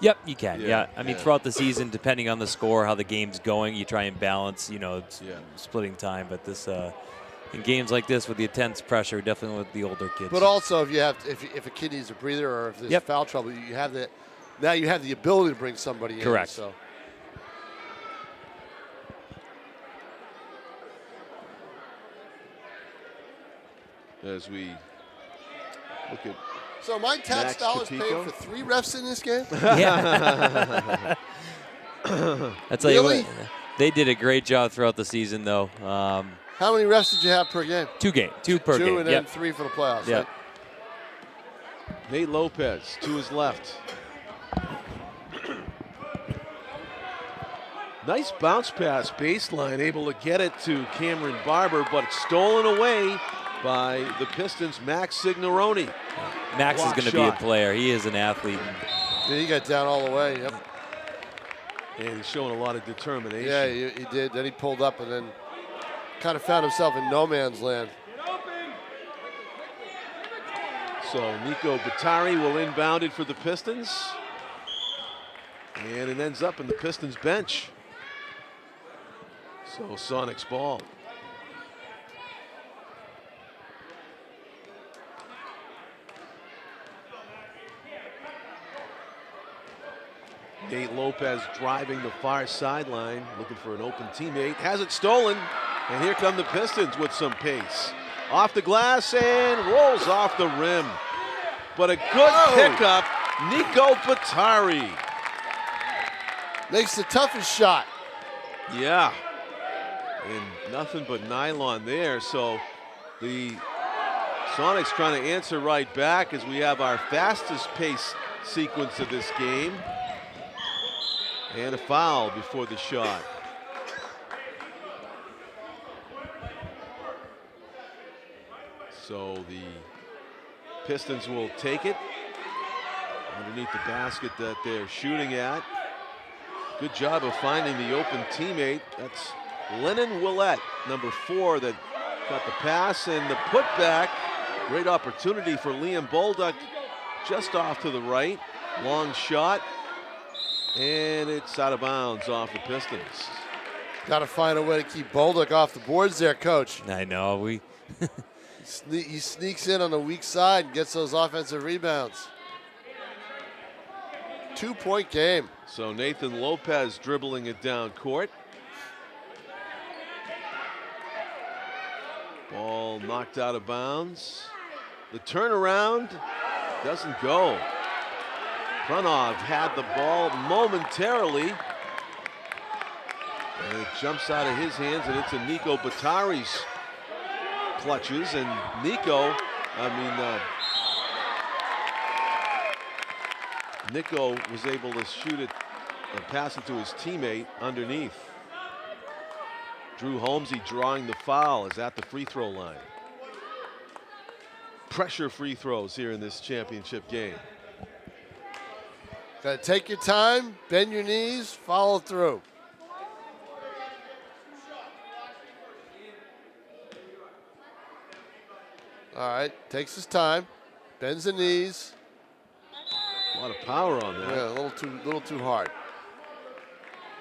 Yep, you can. Yeah, I mean, throughout the season, depending on the score, how the game's going, you try and balance, splitting time. But this, in games like this with the intense pressure, definitely with the older kids. But also, if a kid needs a breather or if there's foul trouble, you have that. Now you have the ability to bring somebody in. Correct. So. As we Look at So my tax Max dollars paid Capico. for 3 refs in this game? Yeah. I tell you what, they did a great job throughout the season, though. How many refs did you have per game? 2 per game. Two and then 3 for the playoffs. Yeah. Right? Nate Lopez to his left. Nice bounce pass, baseline, able to get it to Cameron Barber, but it's stolen away by the Pistons' Max Signoroni. Max is going to be a player. He is an athlete. Yeah, he got down all the way. Yep. And he's showing a lot of determination. Yeah, he did. Then he pulled up and then kind of found himself in no man's land. So Nico Batari will inbound it for the Pistons. And it ends up in the Pistons bench. So Sonics ball. Nate Lopez driving the far sideline, looking for an open teammate. Has it stolen, and here come the Pistons with some pace. Off the glass and rolls off the rim. But a good pickup, Nico Batari. Makes the toughest shot. Yeah, and nothing but nylon there. So the Sonics trying to answer right back as we have our fastest pace sequence of this game. And a foul before the shot. So the Pistons will take it underneath the basket that they're shooting at. Good job of finding the open teammate. That's Lennon Willett, number 4, that got the pass and the putback. Great opportunity for Liam Bolduc just off to the right. Long shot. And it's out of bounds off the Pistons. Got to find a way to keep Bolduc off the boards there, Coach. I know. He sneaks in on the weak side and gets those offensive rebounds. 2-point game. So Nathan Lopez dribbling it down court. Ball knocked out of bounds. The turnaround doesn't go. Prunov had the ball momentarily. And it jumps out of his hands and it's in Nico Batari's clutches. And Nico was able to shoot it and pass it to his teammate underneath. Drew Holmesy drawing the foul is at the free throw line. Pressure free throws here in this championship game. Got to take your time, bend your knees, follow through. All right, takes his time, bends the knees. A lot of power on that. Yeah, a little too hard.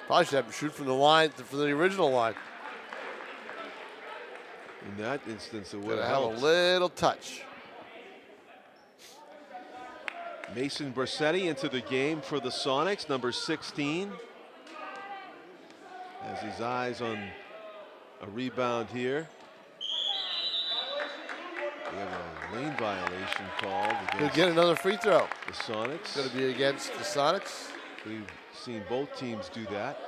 Probably should have him shoot from the line, from the original line. In that instance, it would Gotta have have helped. a little touch. Mason Brissetti into the game for the Sonics, number 16. Has his eyes on a rebound here. We have a lane violation called He'll against get another free throw. the Sonics. Going to be against the Sonics. We've seen both teams do that.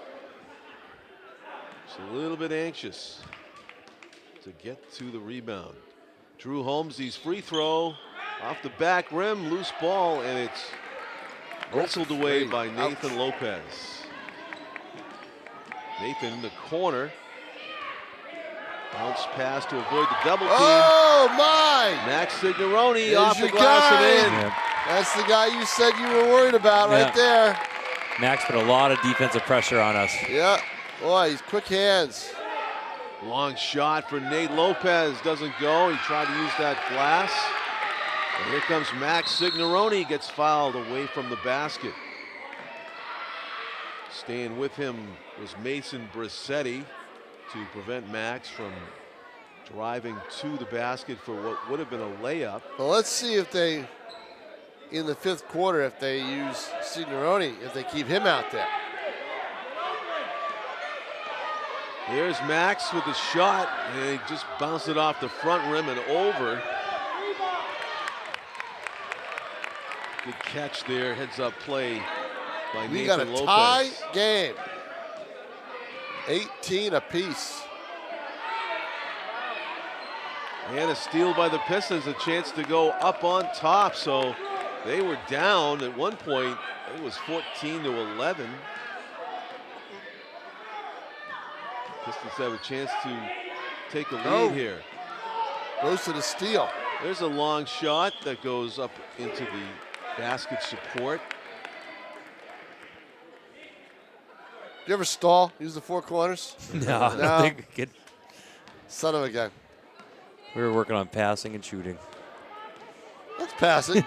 Just a little bit anxious to get to the rebound. Drew Holmesy's free throw off the back rim, loose ball, and it's wrestled away by Nathan Lopez. Nathan in the corner. Bounce pass to avoid the double team. Oh, my! Max Signoroni There's off the your glass guy. and in. Yeah. That's the guy you said you were worried about right there. Max put a lot of defensive pressure on us. Yeah. Boy, he's quick hands. Long shot for Nate Lopez. Doesn't go. He tried to use that glass. And here comes Max Signoroni. Gets fouled away from the basket. Staying with him was Mason Brissetti to prevent Max from driving to the basket for what would have been a layup. Well, let's see if they, in the 5th quarter, if they use Signoroni, if they keep him out there. Here's Max with the shot, and he just bounced it off the front rim and over. Good catch there, heads-up play by We Nathan got a Lopez. tie game. 18 apiece. And a steal by the Pistons, a chance to go up on top. So they were down at one point. It was 14-11. Pistons have a chance to take a lead here. Goes to the steal. There's a long shot that goes up into the basket support. Do you ever stall? Use the four corners? No, I don't think we could. Son of a gun. We were working on passing and shooting. That's passing.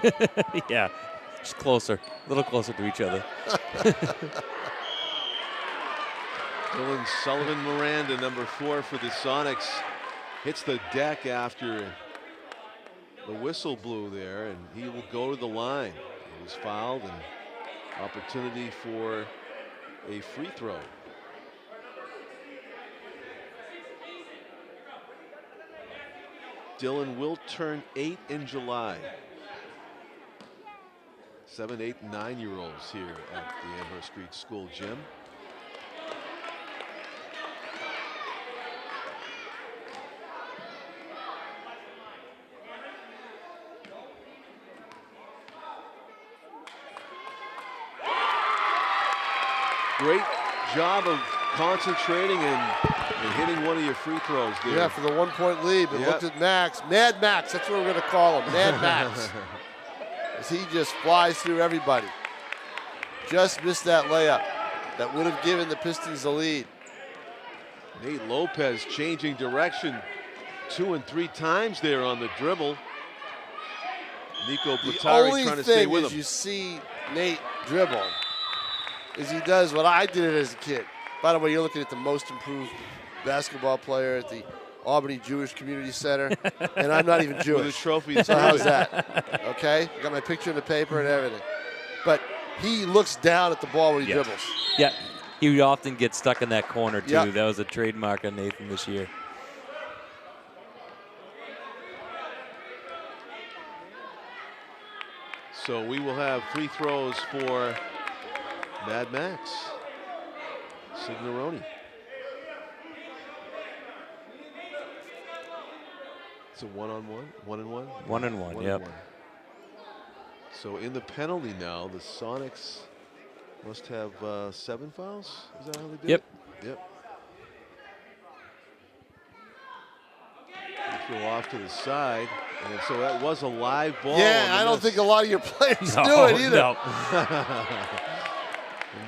Yeah, just closer, a little closer to each other. Dylan Sullivan Miranda, number 4 for the Sonics, hits the deck after the whistle blew there, and he will go to the line. He was fouled, and opportunity for a free throw. Dylan will turn 8 in July. 7, 8, 9-year-olds here at the Amherst Street School gym. Great job of concentrating and hitting one of your free throws there. Yeah, for the 1-point lead. But looked at Max. Mad Max, that's what we're going to call him. Mad Max. As he just flies through everybody. Just missed that layup. That would have given the Pistons the lead. Nate Lopez changing direction 2 and 3 times there on the dribble. Nico Platari trying to stay with him. The only thing is you see Nate dribble is he does what I did as a kid. By the way, you're looking at the most improved basketball player at the Albany Jewish Community Center, and I'm not even Jewish. With a trophy. So how's that? Okay, got my picture in the paper and everything. But he looks down at the ball when he dribbles. Yeah, he would often get stuck in that corner too. Yep. That was a trademark on Nathan this year. So we will have free throws for Mad Max Signoroni. It's a one-on-one, 1-and-1. 1-and-1, yep. So in the penalty now, the Sonics must have 7 fouls. Is that how they do Yep. it? Yep. They throw off to the side, and so that was a live ball. Yeah, I don't think a lot of your players do it either. No.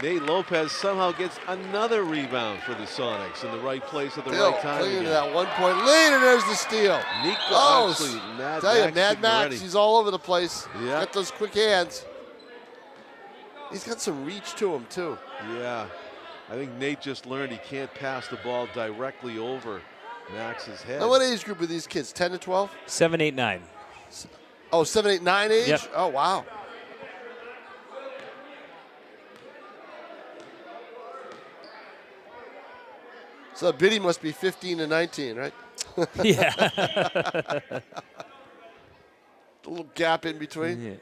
Nate Lopez somehow gets another rebound for the Sonics in the right place at the right time. Clinging to that 1-point lead, and there's the steal. Mad Max, he's all over the place. Yeah. Got those quick hands. He's got some reach to him, too. Yeah. I think Nate just learned he can't pass the ball directly over Max's head. Now, what age group are these kids, 10 to 12? 7, 8, 9. Oh, 7, 8, 9 age? Yep. Oh, wow. So Biddy must be 15 to 19, right? Yeah. A little gap in between. Yeah.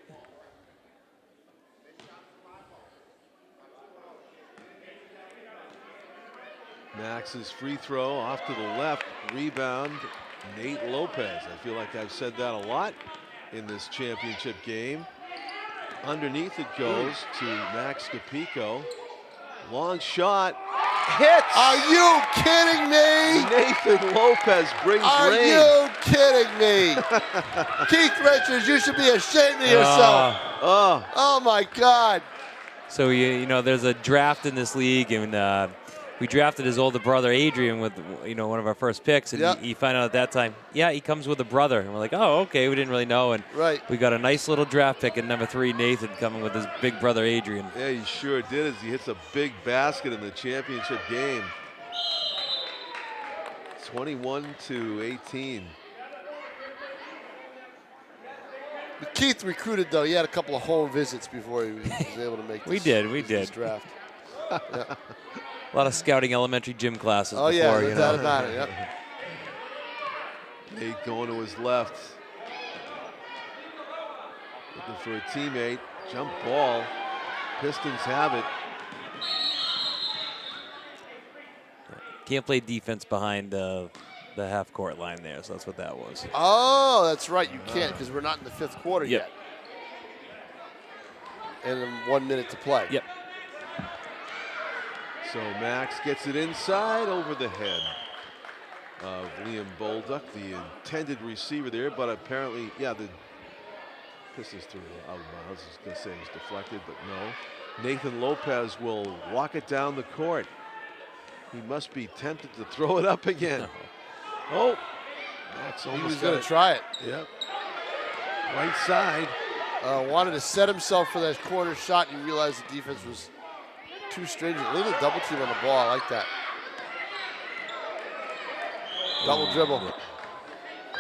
Max's free throw off to the left. Rebound, Nate Lopez. I feel like I've said that a lot in this championship game. Underneath it goes to Max Capico. Long shot. Hits! Are you kidding me? Nathan Lopez brings rain. Are you kidding me? Keith Richards, you should be ashamed of yourself. Oh my God. So, you know, there's a draft in this league, and we drafted his older brother, Adrian, with, you know, one of our first picks. And he found out at that time, yeah, he comes with a brother. And we're like, oh, okay, we didn't really know. And we got a nice little draft pick at number 3, Nathan, coming with his big brother, Adrian. Yeah, he sure did as he hits a big basket in the championship game. 21-18. Keith recruited, though. He had a couple of home visits before he was able to make this, this draft. Yeah. A lot of scouting elementary gym classes no before, doubt about it, yep. Nate going to his left. Looking for a teammate. Jump ball. Pistons have it. Can't play defense behind the half-court line there, so that's what that was. Oh, that's right. You can't because we're not in the 5th quarter Yep. yet. And then 1 minute to play. Yep. So Max gets it inside over the head of Liam Bolduc, the intended receiver there, but apparently, yeah, the Pistons threw it out of bounds. I was going to say it was deflected, but no. Nathan Lopez will walk it down the court. He must be tempted to throw it up again. No. Oh, Max He almost was got going it. to try it. Yep. Right side. Wanted to set himself for that corner shot. And he realized the defense was too stringent. Look at the double team on the ball. I like that. Double dribble.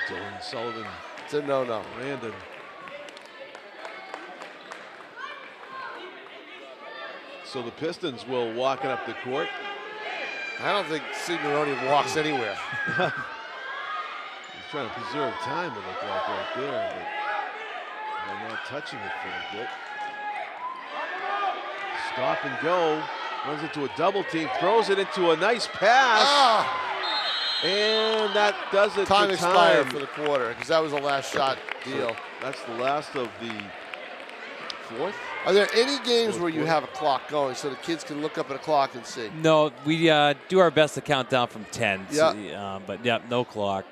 Dylan Sullivan. It's a no-no. Brandon. So the Pistons will walk it up the court. I don't think Signoroni walks anywhere. He's trying to preserve time, it looked like right there, but they're not touching it for a bit. Stop and go. Runs into a double team, throws it into a nice pass. And that does it. Time for expired time. for the quarter because that was a last shot deal. So that's the last of the fourth. Are there any games where you have a clock going so the kids can look up at a clock and see? No, we do our best to count down from 10. Yeah. So, but yeah, no clock.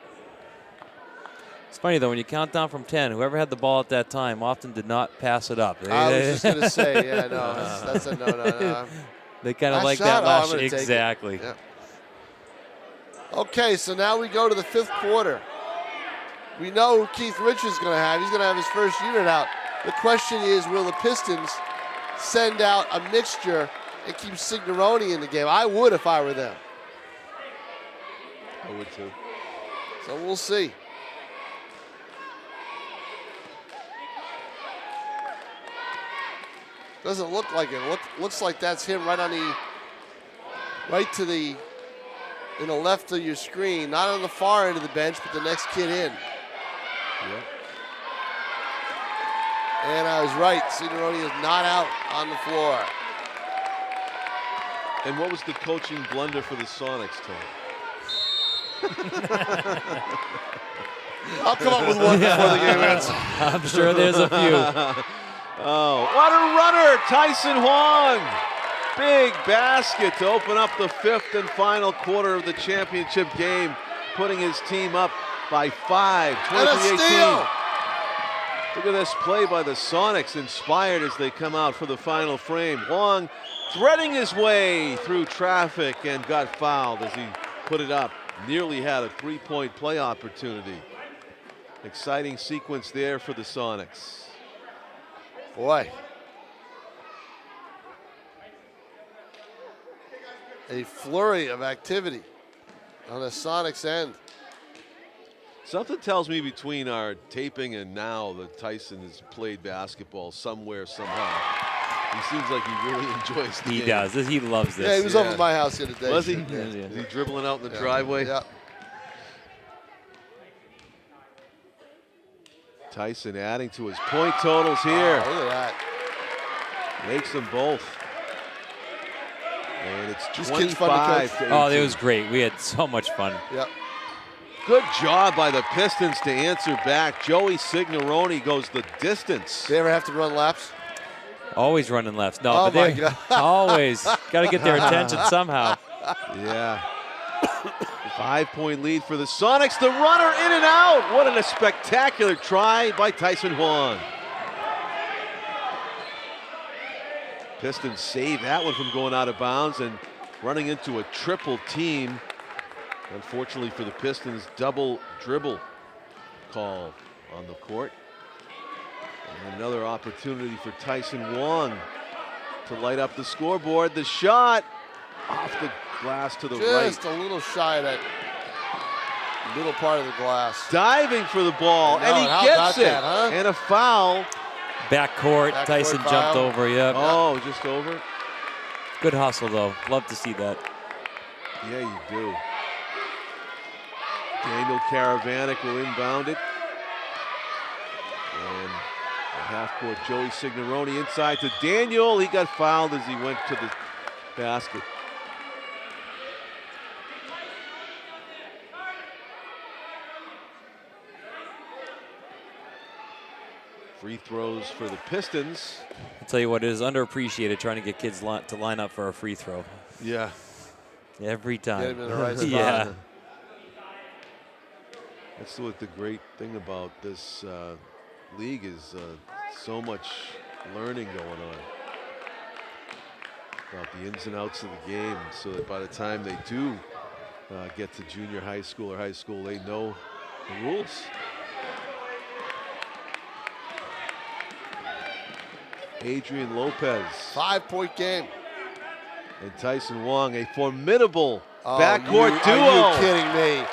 It's funny though, when you count down from 10, whoever had the ball at that time often did not pass it up. I was just going to say, yeah, no, that's a no. They kind of Last like shot? that Oh, last I'm gonna take it. exactly. Yeah. Okay, so now we go to the 5th quarter. We know who Keith Rich is going to have. He's going to have his first unit out. The question is, will the Pistons send out a mixture and keep Signoroni in the game? I would if I were them. I would too. So we'll see. Doesn't look like it. Looks like that's him right on the, in the left of your screen. Not on the far end of the bench, but the next kid in. Yep. And I was right. Signoroni is not out on the floor. And what was the coaching blunder for the Sonics, Tom? I'll come up with one before the game ends. I'm sure there's a few. Oh, what a runner, Tyson Huang. Big basket to open up the 5th and final quarter of the championship game, putting his team up by 5, 23-18. Look at this play by the Sonics, inspired as they come out for the final frame. Huang threading his way through traffic and got fouled as he put it up. Nearly had a 3-point play opportunity. Exciting sequence there for the Sonics. Boy. A flurry of activity on the Sonics end. Something tells me between our taping and now that Tyson has played basketball somewhere, somehow. He seems like he really enjoys the game. He does. He loves this. Yeah, he was over at my house the other day. Was he? Yeah. Is he dribbling out in the driveway? Yeah. Tyson adding to his point totals here. Oh, look at that. Makes them both. And it's This kid's fun to 25 coach. to 18. Oh, it was great. We had so much fun. Yep. Good job by the Pistons to answer back. Joey Signoroni goes the distance. They ever have to run laps? Always running lefts. No, Oh, but my they God. always got to get their attention somehow. Yeah. 5-point lead for the Sonics. The runner in and out. What a spectacular try by Tyson Huang. Pistons save that one from going out of bounds and running into a triple team. Unfortunately for the Pistons, double dribble call on the court. And another opportunity for Tyson Huang to light up the scoreboard. The shot off the glass to the right. Just a little shy of that middle part of the glass. Diving for the ball, I know, and he and how gets about it. that, huh? And a foul. Backcourt, Tyson foul. jumped over. Yep. Oh, just over? Good hustle, though. Love to see that. Yeah, you do. Daniel Karavanek will inbound it. And half court, Joey Signoroni inside to Daniel. He got fouled as he went to the basket. Free throws for the Pistons. I'll tell you what, it is underappreciated trying to get kids to line up for a free throw. Yeah. Every time. Get him in the right spot. Yeah. That's what the great thing about this league is, so much learning going on about the ins and outs of the game, so that by the time they do get to junior high school or high school, they know the rules. Adrian Lopez. 5-point game. And Tyson Wong, a formidable backcourt duo. Are you kidding me?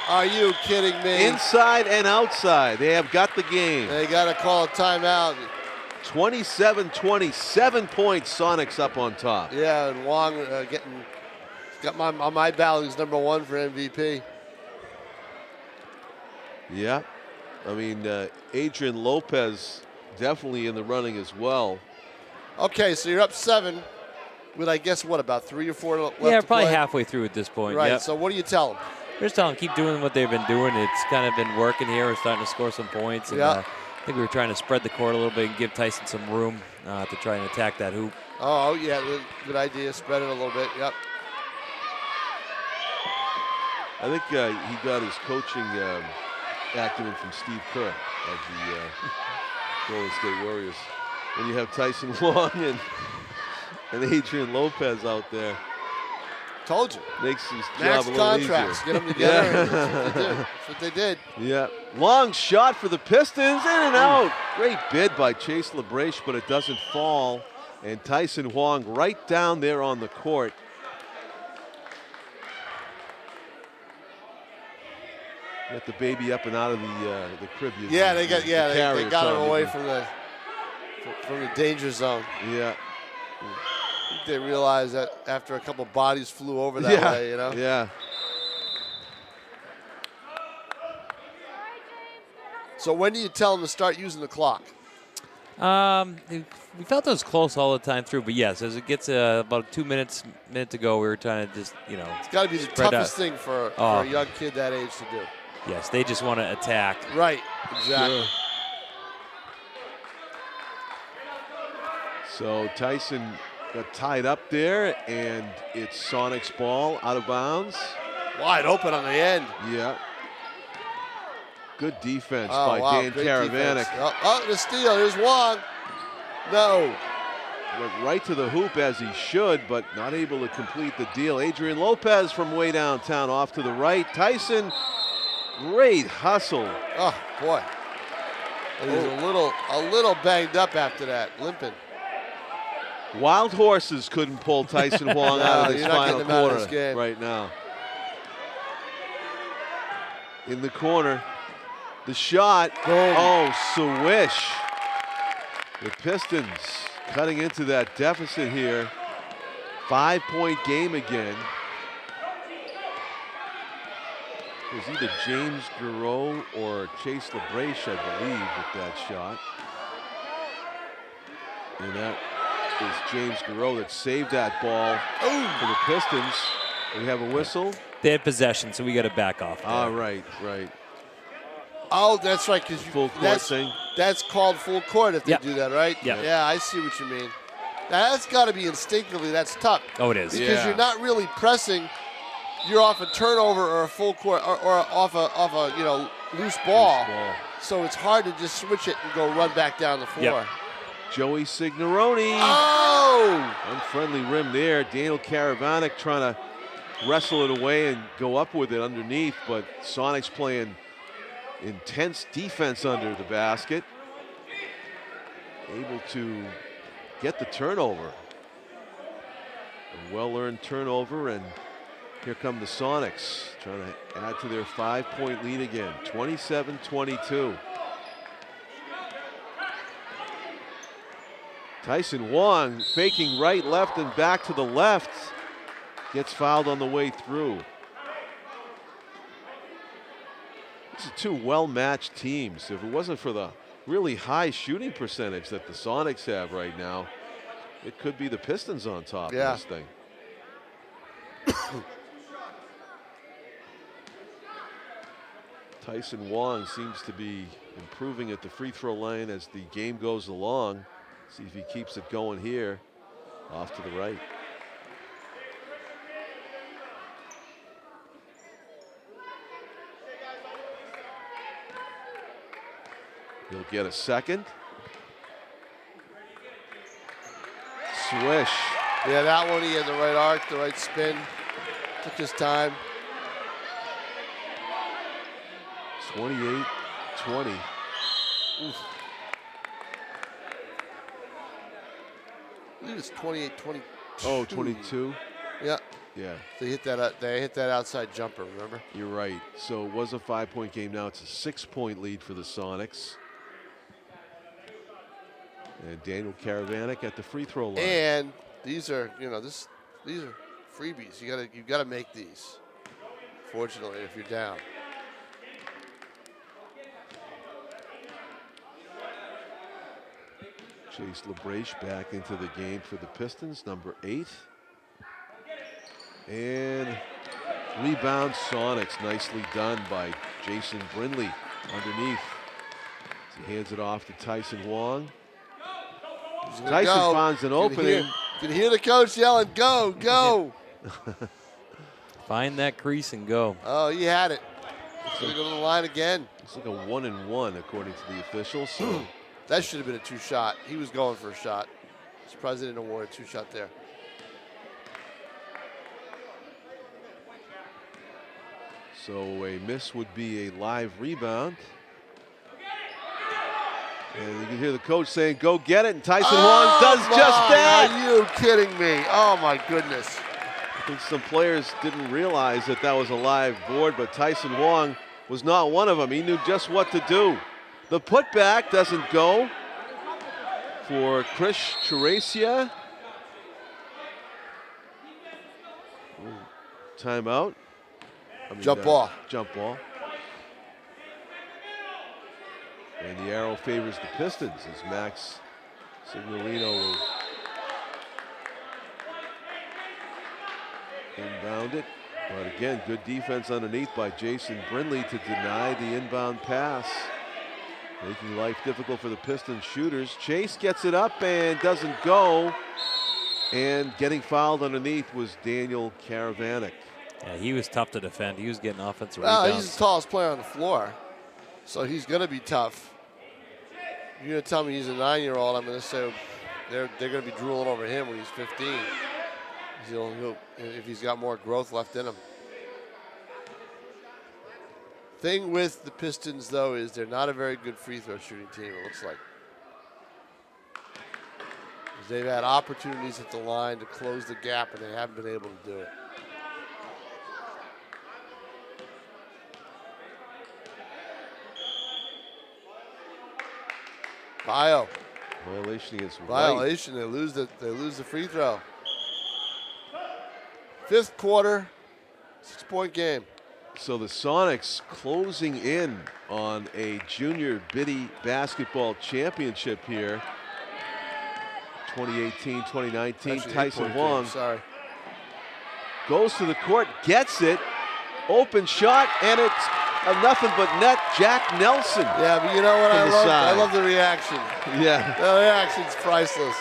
Are you kidding me? Inside and outside, they have got the game. They got to call a timeout. 27-27 points, Sonics up on top. Yeah, and Wong got on my ballot, he's #1 for MVP. Yeah, I mean, Adrian Lopez definitely in the running as well. Okay, so you're up 7 with, I guess, what, about 3 or 4 left Yeah, to probably play? halfway through at this point. Right, Yep. so what do you tell them? Just tell them keep doing what they've been doing. It's kind of been working here. We're starting to score some points. And, I think we were trying to spread the court a little bit and give Tyson some room to try and attack that hoop. Oh, yeah, good idea. Spread it a little bit, yep. I think he got his coaching acumen from Steve Kerr of the Golden State Warriors. When you have Tyson Wong and Adrian Lopez out there. Told you. Makes his Max job a little contracts. easier. Get them together. Yeah. That's what they did. Yeah. Long shot for the Pistons. In and out. Great bid by Chase LaBrache, but it doesn't fall. And Tyson Wong right down there on the court. Get the baby up and out of the crib. Yeah, they got they got him away from the danger zone. Yeah. I think they realized that after a couple bodies flew over that way, you know. Yeah. So when do you tell them to start using the clock? We felt it was close all the time through, but yes, as it gets about 2 minute to go, we were trying to just, It's got to be the toughest thing for a young kid that age to do. Yes, they just want to attack. Right, exactly. Sure. So Tyson got tied up there, and it's Sonics ball out of bounds. Wide open on the end. Yeah. Good defense by Dan Karavanek. Oh, the steal. Here's Wong. No. Went right to the hoop as he should, but not able to complete the deal. Adrian Lopez from way downtown off to the right. Tyson, great hustle. Oh, boy. He was a little banged up after that, limping. Wild horses couldn't pull Tyson Wong out of this final quarter right now. In the corner, the shot. Boom. Oh, swish. The Pistons cutting into that deficit here. 5-point game again. It was either James Garreau or Chase LaBrache, I believe, with that shot. And that is James Garreau that saved that ball for the Pistons. We have a whistle. They had possession, so we got to back off there. Ah, right. Oh, that's right, because full court thing. That's called full court if they do that, right? Yeah, I see what you mean. Now, that's got to be instinctively, that's tough. Oh, it is. Because you're not really pressing. You're off a turnover or a full court or off a loose ball. So it's hard to just switch it and go run back down the floor. Yep. Joey Signoroni. Oh! Unfriendly rim there. Daniel Karavanek trying to wrestle it away and go up with it underneath, but Sonics playing intense defense under the basket. Able to get the turnover. A well-earned turnover, and here come the Sonics trying to add to their 5-point lead again. 27-22. Tyson Wong faking right, left, and back to the left. Gets fouled on the way through. These are two well-matched teams. If it wasn't for the really high shooting percentage that the Sonics have right now. It could be the Pistons on top of this thing. Tyson Wong seems to be improving at the free throw line as the game goes along. See if he keeps it going here. Off to the right. He'll get a second. Swish. Yeah, that one, he had the right arc, the right spin. Took his time. 28-20. Oof. I think it's 28-22. Oh, 22. Yeah. Yeah. They hit that outside jumper, remember? You're right. So it was a 5-point game. Now it's a 6-point lead for the Sonics. And Daniel Karavanek at the free throw line. And these are, these are freebies. You gotta make these. Fortunately, if you're down. Chase LaBrache back into the game for the Pistons, number 8. And rebound Sonics, nicely done by Jason Brindley underneath. He hands it off to Tyson Wong. Tyson finds an opening. You can hear the coach yelling, go, go. Find that crease and go. Oh, he had it. He's going to go to the line again. It's like a 1-and-1 according to the officials. So that should have been a 2-shot. He was going for a shot. Surprised they didn't award a 2-shot there. So a miss would be a live rebound. And you can hear the coach saying, go get it. And Tyson Wong does just that. Are you kidding me? Oh, my goodness. I think some players didn't realize that that was a live board, but Tyson Wong was not one of them. He knew just what to do. The putback doesn't go for Chris Chiracia. Timeout. Jump ball. Jump ball. And the arrow favors the Pistons as Max Signorino will inbound it. But again, good defense underneath by Jason Brindley to deny the inbound pass, making life difficult for the Pistons shooters. Chase gets it up and doesn't go. And getting fouled underneath was Daniel Karavanek. Yeah, he was tough to defend. He was getting offensive rebounds. He's the tallest player on the floor, so he's going to be tough. You're going to tell me he's a 9-year-old, I'm going to say they're going to be drooling over him when he's 15. If he's got more growth left in him. Thing with the Pistons, though, is they're not a very good free throw shooting team, it looks like. They've had opportunities at the line to close the gap, and they haven't been able to do it. Bio. Violation against Violation. They lose the free throw. 5th quarter, 6-point game. So the Sonics closing in on a junior Biddy basketball championship here. 2018-2019. Tyson Wong goes to the court, gets it, open shot, and it's a nothing but net. Jack Nelson. Yeah, but you know what I love? I love the reaction. Yeah. The reaction's priceless.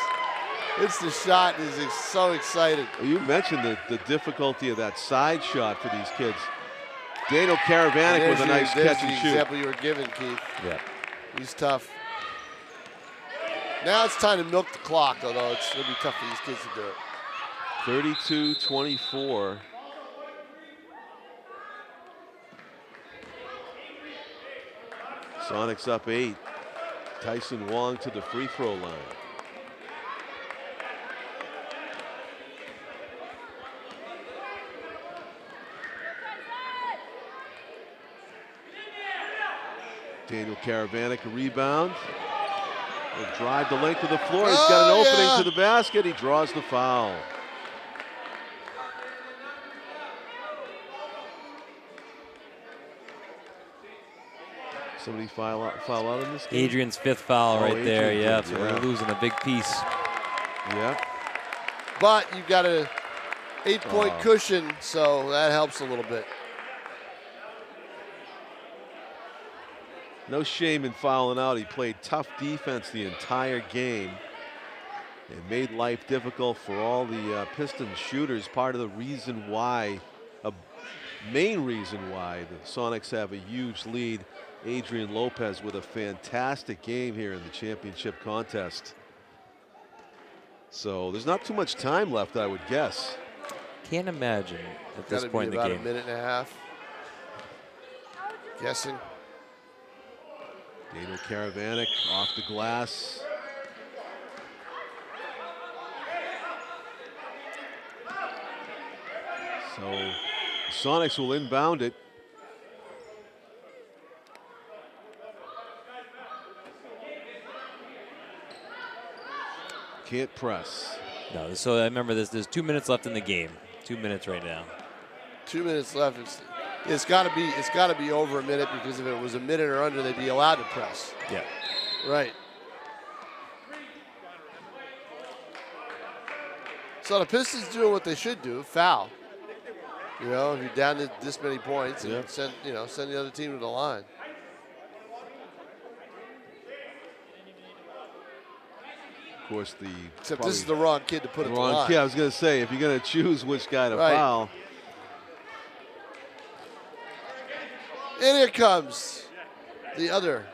It's the shot. He's so excited. Well, you mentioned the difficulty of that side shot for these kids. Daniel Karavanek with a nice catch and shoot. The example you were given, Keith. Yeah. He's tough. Now it's time to milk the clock, although it's going to be tough for these kids to do it. 32-24. Sonics up 8. Tyson Wong to the free throw line. Daniel Karavanek, a rebound. He'll drive the length of the floor. He's got an opening to the basket. He draws the foul. Somebody foul out in this game? Adrian's 5th foul right there. Yeah, so we're losing a big piece. Yeah. But you've got a 8-point cushion, so that helps a little bit. No shame in fouling out. He played tough defense the entire game and made life difficult for all the Pistons shooters. Part of the reason why, a main reason why the Sonics have a huge lead. Adrian Lopez with a fantastic game here in the championship contest. So there's not too much time left, I would guess. Can't imagine at this point in the game. About a minute and a half. Guessing. Daniel Karavanek off the glass. So the Sonics will inbound it. Can't press. No, so I remember this. There's 2 minutes left in the game. 2 minutes right now. 2 minutes left. It's got to be over a minute, because if it was a minute or under, they'd be allowed to press. Yeah. Right. So the Pistons doing what they should do: foul. You know, if you're down to this many points, and send the other team to the line. Of course, except this is the wrong kid to put it to the line. Yeah, I was going to say, if you're going to choose which guy to foul. And here comes the other.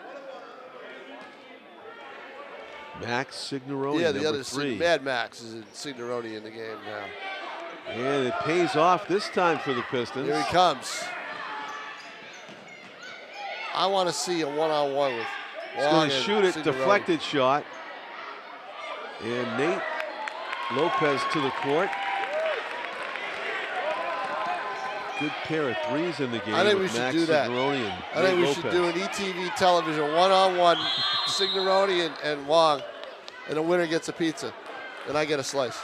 Max Signoroni, yeah, the other 3. Mad Max is in Signoroni in the game now. And it pays off this time for the Pistons. Here he comes. I want to see a one-on-one with He's going to shoot it, Signoroni. deflected shot. And Nate Lopez to the court. Good pair of threes in the game. I think we with should Max do that. Signoroni and I think Nate we Lopez. should do an ETV television one-on-one, Signoroni and Wong, and the winner gets a pizza, and I get a slice.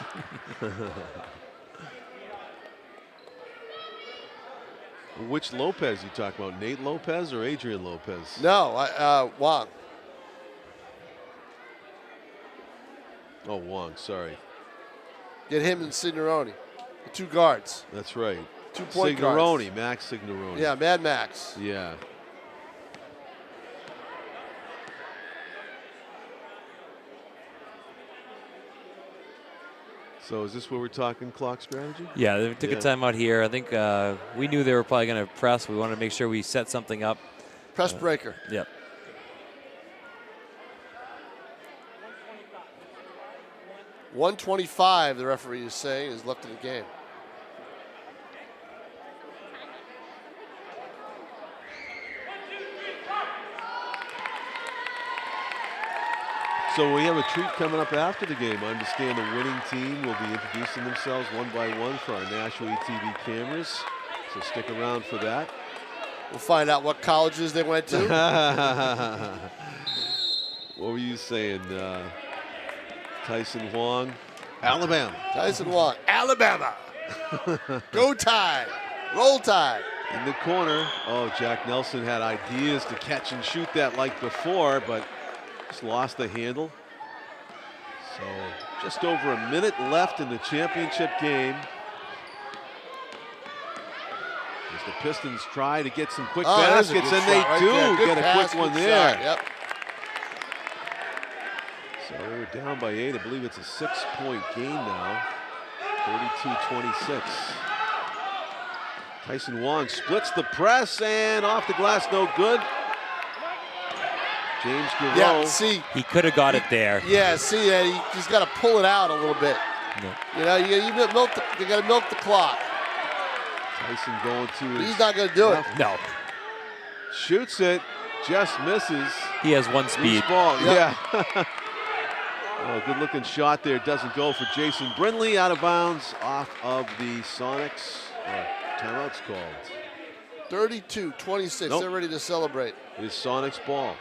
Which Lopez you talk about? Nate Lopez or Adrian Lopez? No, Wong. Oh, Wong, sorry. Get him and Signoroni, the 2 guards. That's right. 2-point Signoroni, guards. Max Signoroni. Yeah, Mad Max. Yeah. So is this where we're talking clock strategy? Yeah, they took a timeout here. I think we knew they were probably going to press. We wanted to make sure we set something up. Press breaker. Yep. 1:25, the referee is saying, is left in the game. So we have a treat coming up after the game. I understand the winning team will be introducing themselves one by one for our Nashua TV cameras. So stick around for that. We'll find out what colleges they went to. What were you saying, Tyson Huang? Alabama. Tyson Huang, Alabama. Go Tide. Roll Tide. In the corner. Oh, Jack Nelson had ideas to catch and shoot that like before, but just lost the handle. So just over a minute left in the championship game. As the Pistons try to get some quick baskets, and they do get a quick one there. Yep. So they were down by 8. I believe it's a 6-point game now. 32-26. Tyson Huang splits the press and off the glass, no good. James Garreau. Yeah, see. He could have got it there. Yeah, see, he's got to pull it out a little bit. Yeah. You know, you got to milk the clock. Tyson going to his He's not going to do it. No. Shoots it, just misses. He has one speed. Loose ball, Yep. yeah. Oh, good looking shot there. Doesn't go for Jason Brindley. Out of bounds off of the Sonics. Timeout's called. 32-26. Nope. They're ready to celebrate. It is Sonics ball.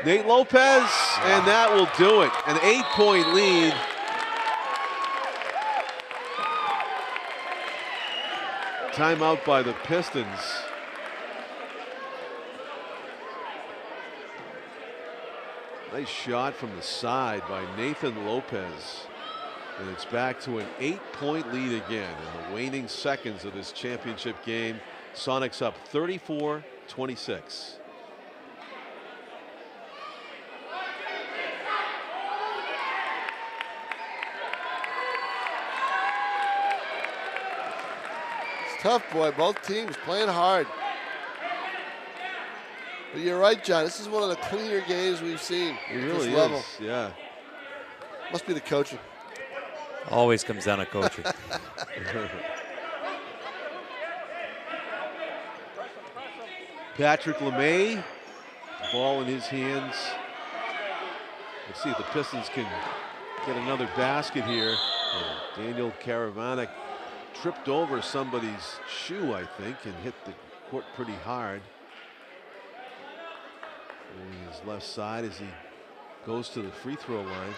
Nate Lopez, and that will do it. An 8-point lead. timeout by the Pistons. Nice shot from the side by Nathan Lopez. And it's back to an 8-point lead again in the waning seconds of this championship game. Sonics up 34-26. It's tough, boy. Both teams playing hard. But you're right, John. This is one of the cleaner games we've seen It at really this level. is, yeah. Must be the coaching. Always comes down to coaching. Patrick LeMay, ball in his hands. Let's see if the Pistons can get another basket here. Daniel Karavanek tripped over somebody's shoe, I think, and hit the court pretty hard. And his left side as he goes to the free throw line.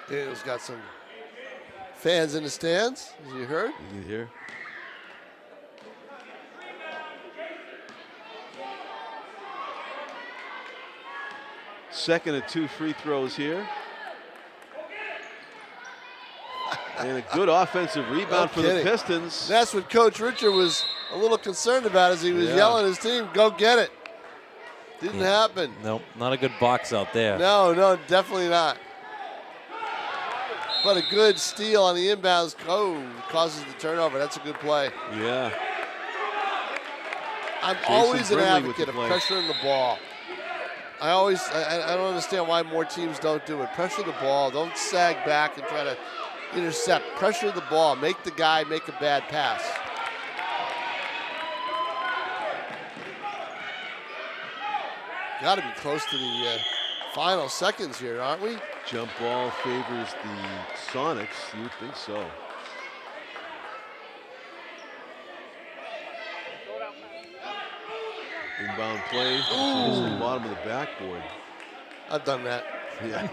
Daniel's got some fans in the stands, as you heard. You can hear. Second of 2 free throws here. And a good offensive rebound for the Pistons. That's what Coach Richard was a little concerned about as he was yelling at his team, go get it. Didn't happen. Nope, not a good box out there. No, definitely not. But a good steal on the inbounds causes the turnover. That's a good play. Yeah. I'm Jason always an Brimley advocate of pressuring the ball. I don't understand why more teams don't do it. Pressure the ball. Don't sag back and try to intercept. Pressure the ball. Make the guy make a bad pass. Got to be close to the final seconds here, aren't we? Jump ball favors the Sonics. You would think so. Inbound play. It's the bottom of the backboard. I've done that. Yeah.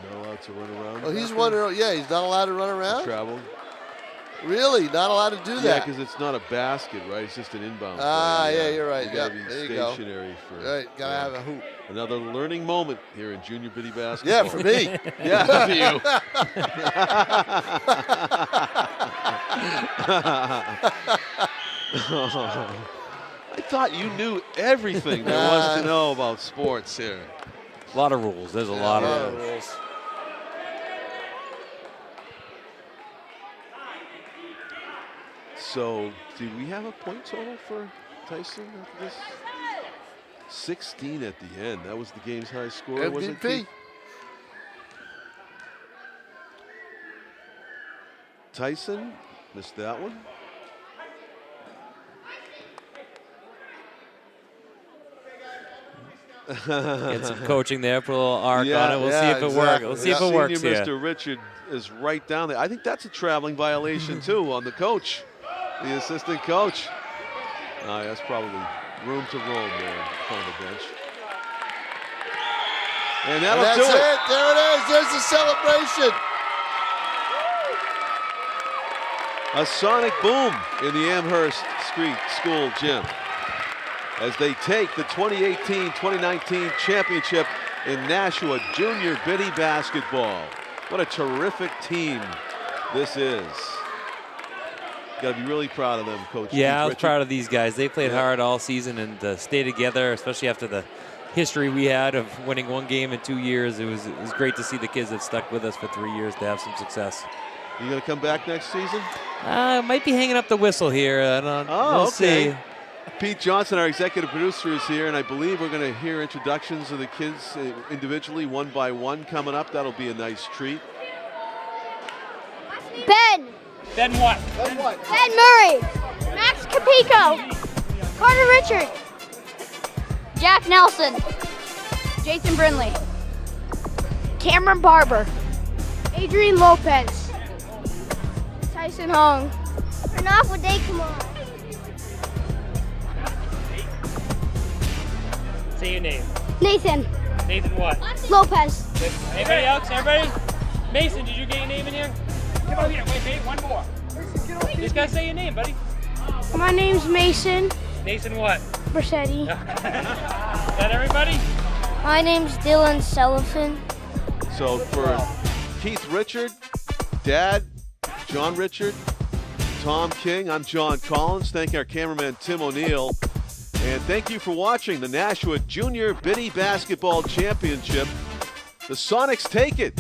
Not allowed to run around. Oh, he's wondering. Yeah, he's not allowed to run around. Travel. Really, not allowed to do Yeah, that. because it's not a basket, right? It's just an inbound. Ah, play. yeah, you're right. You gotta Yep, be there you go. stationary for. Right, gotta have a hoop. Another learning moment here in junior Biddy basketball. Yeah, for me. Yeah, for you. I thought you knew everything there was to know about sports here. A lot of rules. There's a lot of rules. So, do we have a point total for Tyson after this? 16 at the end. That was the game's high score, wasn't it, MVP. Keith? Tyson missed that one. Get some coaching there, put a little arc Yeah, on it. We'll see if it works. We'll see if it works Senior here. Mr. Richard is right down there. I think that's a traveling violation too on the coach, the assistant coach. That's probably room to roam there in front of the bench. And that'll do it. It. There it is. There's the celebration. A sonic boom in the Amherst Street School gym as they take the 2018-2019 championship in Nashua Junior Biddy basketball. What a terrific team this is. Got to be really proud of them, Coach. Yeah, I was proud of these guys. They played hard all season and to stay together, especially after the history we had of winning one game in 2 years. It was great to see the kids that stuck with us for 3 years to have some success. You going to come back next season? Might be hanging up the whistle here. We'll see. Pete Johnson, our executive producer, is here, and I believe we're going to hear introductions of the kids individually, one by one, coming up. That'll be a nice treat. Ben. Ben what? Ben what? Ben Murray. Max Capico. Carter Richard. Jack Nelson. Jason Brindley. Cameron Barber. Adrian Lopez. Tyson Hong. Enough with day, come on. Say your name. Nathan. Nathan what? Lopez. Anybody else? Everybody? Mason, did you get your name in here? Come over here. Wait, one more. Just gotta say your name, buddy. My name's Mason. Mason what? Bersetti. Is that everybody? My name's Dylan Sullivan. So for Keith Richard, Dad, John Richard, Tom King, I'm John Collins. Thank our cameraman Tim O'Neill. And thank you for watching the Nashua Junior Biddy Basketball Championship. The Sonics take it